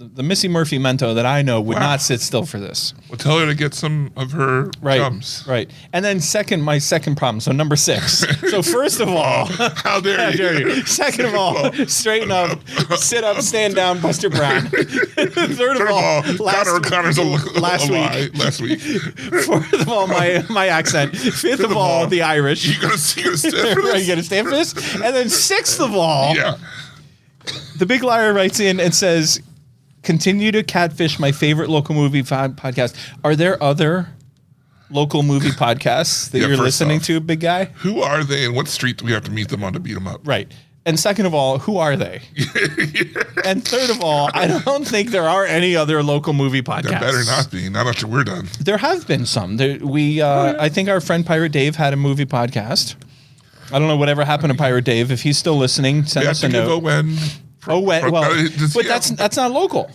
Speaker 7: The Missy Murphy Mento that I know would
Speaker 6: Wow.
Speaker 7: not sit still for this.
Speaker 6: Well, tell her to get some of her
Speaker 7: Right.
Speaker 6: gums.
Speaker 7: Right. And then my second problem. So number 6. So first of all,
Speaker 6: How dare you?
Speaker 7: Second of all, straight up, sit up, stand down, Buster Brown. Third of all,
Speaker 6: Connor O'Connor's
Speaker 7: last
Speaker 6: lie.
Speaker 7: week.
Speaker 6: Last week.
Speaker 7: Fourth of all, my accent. Fifth of all, the Irish.
Speaker 6: You gonna stand for this?
Speaker 7: You gonna stand for this? And then sixth of all,
Speaker 6: Yeah.
Speaker 7: the Big Liar writes in and says, "Continue to catfish my favorite local movie podcast." Are there other local movie podcasts that
Speaker 6: Yeah,
Speaker 7: you're
Speaker 6: first
Speaker 7: listening
Speaker 6: off.
Speaker 7: to, big guy?
Speaker 6: Who are they and what street do we have to meet them on to beat them up?
Speaker 7: Right. And second of all, who are they? And third of all, I don't think there are any other local movie podcasts.
Speaker 6: There better not be. Not after we're done.
Speaker 7: There have been some. I think our friend Pirate Dave had a movie podcast. I don't know whatever happened to Pirate Dave. If he's still listening, send
Speaker 6: We have
Speaker 7: us
Speaker 6: to
Speaker 7: a
Speaker 6: give
Speaker 7: note.
Speaker 6: Owen.
Speaker 7: But that's not local.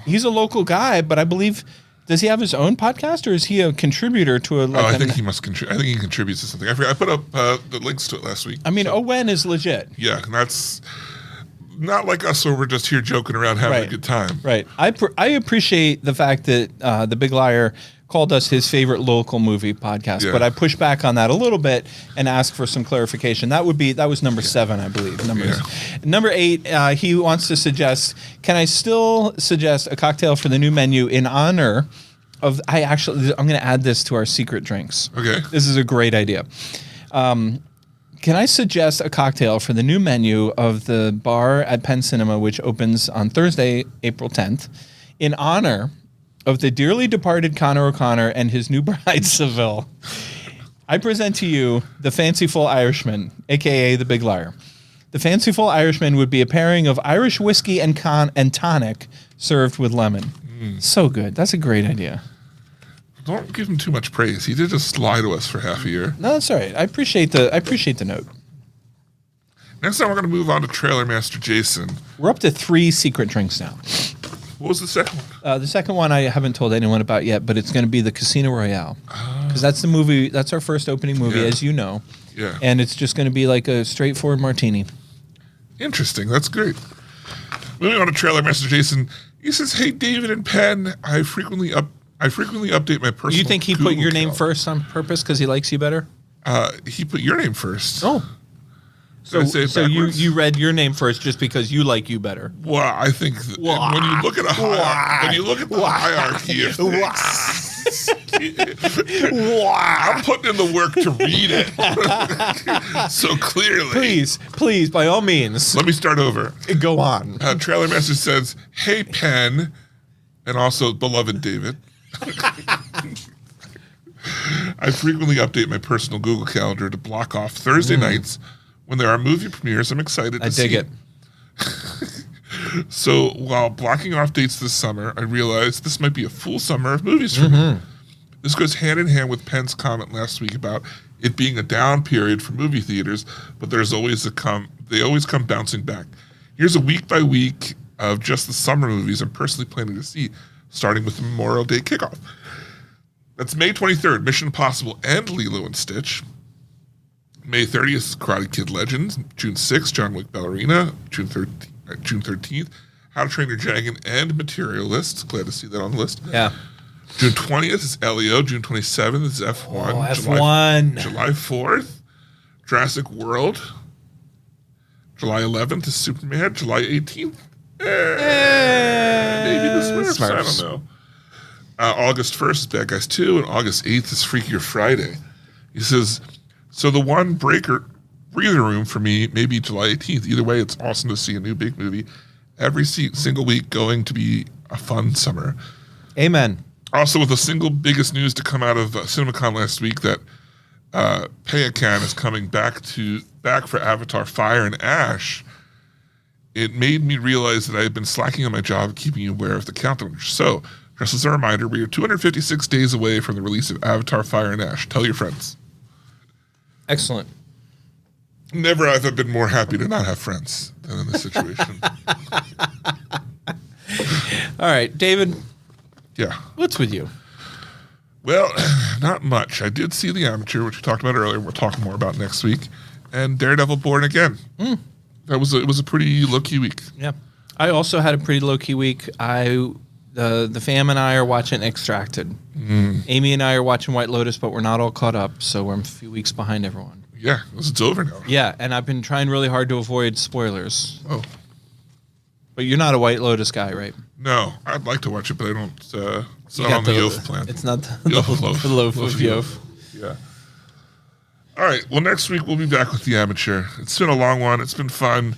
Speaker 7: He's a local guy, but I believe, does he have his own podcast or is he a contributor to a?
Speaker 6: I think he must contribute. I think he contributes to something. I forgot. I put up the links to it last week.
Speaker 7: I mean, Owen is legit.
Speaker 6: Yeah, and that's not like us where we're just here joking around having a good time.
Speaker 7: Right. I appreciate the fact that the Big Liar called us his favorite local movie podcast,
Speaker 6: Yeah.
Speaker 7: but I pushed back on that a little bit and asked for some clarification. That was number 7, I believe. Number 8, he wants to suggest, can I still suggest a cocktail for the new menu in honor of, I'm going to add this to our secret drinks.
Speaker 6: Okay.
Speaker 7: This is a great idea. Can I suggest a cocktail for the new menu of the bar at Penn Cinema, which opens on Thursday, April 10th, in honor of the dearly departed Connor O'Connor and his new bride, Seville? I present to you the Fanciful Irishman, a.k.a. the Big Liar. The Fanciful Irishman would be a pairing of Irish whiskey and tonic served with lemon. So good. That's a great idea.
Speaker 6: Don't give him too much praise. He did just lie to us for half a year.
Speaker 7: No, that's all right. I appreciate the note.
Speaker 6: Next time we're going to move on to Trailer Master Jason.
Speaker 7: We're up to 3 secret drinks now.
Speaker 6: What was the second one?
Speaker 7: The second one I haven't told anyone about yet, but it's going to be the Casino Royale. because that's the movie. That's our first opening movie,
Speaker 6: Yeah.
Speaker 7: as you know.
Speaker 6: Yeah.
Speaker 7: And it's just going to be like a straightforward martini.
Speaker 6: Interesting. That's great. Moving on to trailer message, Jason. He says, "Hey, David and Penn, I frequently update my personal."
Speaker 7: You think he put
Speaker 6: Google
Speaker 7: your name
Speaker 6: account."
Speaker 7: first on purpose because he likes you better?
Speaker 6: He put your name first.
Speaker 7: Oh.
Speaker 6: Did I say it
Speaker 7: So
Speaker 6: backwards?
Speaker 7: you read your name first just because you like you better.
Speaker 6: Well, I think that when you look at the hierarchy of things, I'm putting in the work to read it so clearly.
Speaker 7: Please, by all means,
Speaker 6: Let me start over.
Speaker 7: go on.
Speaker 6: Trailer message says, "Hey, Penn," and also beloved David. I frequently update my personal Google Calendar to block off Thursday nights when there are movie premieres I'm excited to see.
Speaker 7: I dig it.
Speaker 6: So while blocking off dates this summer, I realized this might be a full summer of movies for me. This goes hand in hand with Penn's comment last week about it being a down period for movie theaters, but they always come bouncing back. Here's a week by week of just the summer movies I'm personally planning to see, starting with the Memorial Day kickoff. That's May 23rd, Mission Impossible and Lilo and Stitch. May 30th, Karate Kid Legends. June 6th, John Wick Ballerina. June 13th, How to Train Your Dragon and Materialist. Glad to see that on the list.
Speaker 7: Yeah.
Speaker 6: June 20th is LEO. June 27th is F1.
Speaker 7: Oh, F1.
Speaker 6: July 4th, Jurassic World. July 11th is Superman. July 18th, maybe the Smurfs. I don't know. August 1st is Bad Guys 2, and August 8th is Freakier Friday. He says, so the one breather room for me may be July 18th. Either way, it's awesome to see a new big movie every single week, going to be a fun summer.
Speaker 7: Amen.
Speaker 6: Also, with the single biggest news to come out of CinemaCon last week, that Payakan is coming back for Avatar: Fire and Ash. It made me realize that I had been slacking on my job, keeping you aware of the countdown. So, just as a reminder, we are 256 days away from the release of Avatar: Fire and Ash. Tell your friends.
Speaker 7: Excellent.
Speaker 6: Never have I been more happy to not have friends than in this situation.
Speaker 7: All right, David,
Speaker 6: Yeah.
Speaker 7: what's with you?
Speaker 6: Well, not much. I did see The Amateur, which we talked about earlier. We'll talk more about next week. And Daredevil Born Again. It was a pretty low-key week.
Speaker 7: Yeah. I also had a pretty low-key week. The fam and I are watching Extracted. Amy and I are watching White Lotus, but we're not all caught up, so we're a few weeks behind everyone.
Speaker 6: Yeah, it's over now.
Speaker 7: Yeah, and I've been trying really hard to avoid spoilers.
Speaker 6: Oh.
Speaker 7: But you're not a White Lotus guy, right?
Speaker 6: No, I'd like to watch it, but I don't. It's
Speaker 7: You
Speaker 6: not
Speaker 7: got
Speaker 6: on the Yof plan.
Speaker 7: It's not the
Speaker 6: Yof
Speaker 7: loaf of Yof.
Speaker 6: Yeah. All right. Well, next week we'll be back with The Amateur. It's been a long one. It's been fun.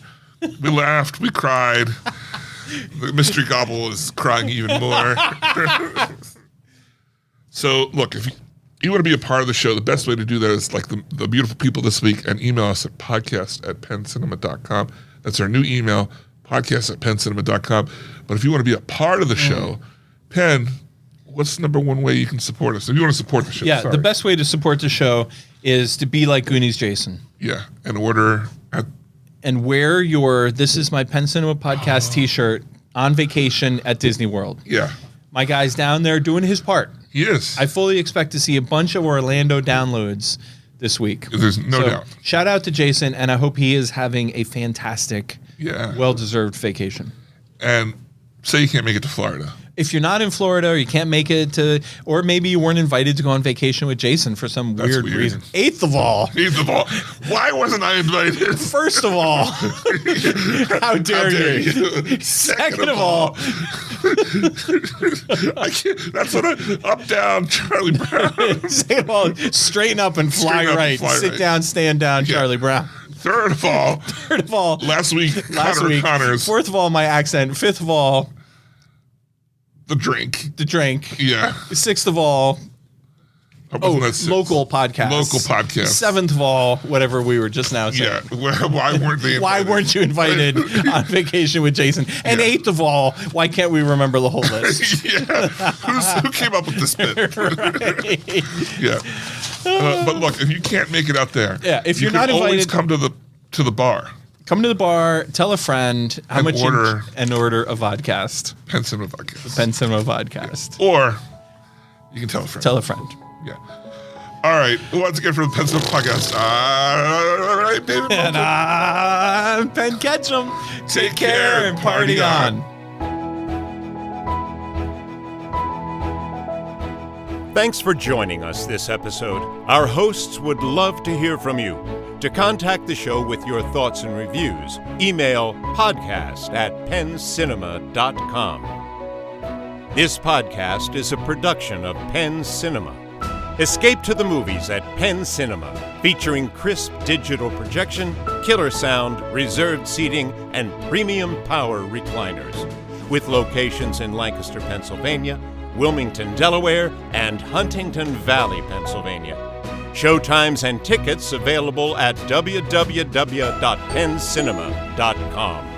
Speaker 6: We laughed. We cried. The Mystery Gobble is crying even more. So, look, if you want to be a part of the show, the best way to do that is like the beautiful people this week, and email us at podcast@penncinema.com. That's our new email, podcast@penncinema.com. But if you want to be a part of the show, Penn, what's the number one way you can support us? If you want to support the show,
Speaker 7: Yeah,
Speaker 6: sorry.
Speaker 7: the best way to support the show is to be like Goonies Jason.
Speaker 6: Yeah, and order at
Speaker 7: And wear your This Is My Penn Cinema Podcast t-shirt on vacation at Disney World.
Speaker 6: yeah.
Speaker 7: My guy's down there doing his part.
Speaker 6: He is.
Speaker 7: I fully expect to see a bunch of Orlando downloads this week.
Speaker 6: There's no doubt.
Speaker 7: Shout out to Jason, and I hope he is having a fantastic,
Speaker 6: Yeah.
Speaker 7: well-deserved vacation.
Speaker 6: And say you can't make it to Florida.
Speaker 7: If you're not in Florida or you can't make it to, or maybe you weren't invited to go on vacation with Jason for some
Speaker 6: That's
Speaker 7: weird
Speaker 6: weird.
Speaker 7: reason. Eighth of all.
Speaker 6: He's the ball. Why wasn't I invited?
Speaker 7: First of all, how dare you? Second of all,
Speaker 6: I can't, that's what up, down, Charlie Brown.
Speaker 7: second of all, straighten up and fly
Speaker 6: Straighten up and
Speaker 7: right.
Speaker 6: fly
Speaker 7: Sit
Speaker 6: right.
Speaker 7: down, stand down, Charlie Brown.
Speaker 6: Third of all,
Speaker 7: Third of all,
Speaker 6: last week, Connor Connors,
Speaker 7: Fourth of all, my accent. Fifth of all,
Speaker 6: the drink.
Speaker 7: the drink.
Speaker 6: Yeah.
Speaker 7: Sixth of all, local podcast.
Speaker 6: Local podcast.
Speaker 7: Seventh of all, whatever we were just now saying.
Speaker 6: Yeah. Why weren't they invited?
Speaker 7: Why weren't you invited on vacation with Jason? And
Speaker 6: Yeah.
Speaker 7: eighth of all, why can't we remember the whole list?
Speaker 6: Yeah. Who came up with this bit? Yeah. But look, if you can't make it out there,
Speaker 7: Yeah, if
Speaker 6: you
Speaker 7: you're not
Speaker 6: can always
Speaker 7: invited-
Speaker 6: come to the bar.
Speaker 7: Come to the bar, tell a friend how
Speaker 6: And
Speaker 7: much
Speaker 6: order-
Speaker 7: and order a vodcast.
Speaker 6: Penn Cinema Podcast.
Speaker 7: Penn Cinema Vodcast.
Speaker 6: Or you can tell a friend.
Speaker 7: Tell a friend.
Speaker 6: Yeah. All right. Once again from the Penn Cinema Podcast. All right, David.
Speaker 7: And I'm Penn Ketchum. Take care and party on.
Speaker 5: Thanks for joining us this episode. Our hosts would love to hear from you. To contact the show with your thoughts and reviews, email podcast@penncinema.com. This podcast is a production of Penn Cinema. Escape to the movies at Penn Cinema, featuring crisp digital projection, killer sound, reserved seating, and premium power recliners. With locations in Lancaster, Pennsylvania, Wilmington, Delaware, and Huntington Valley, Pennsylvania. Showtimes and tickets available at www.penncinema.com.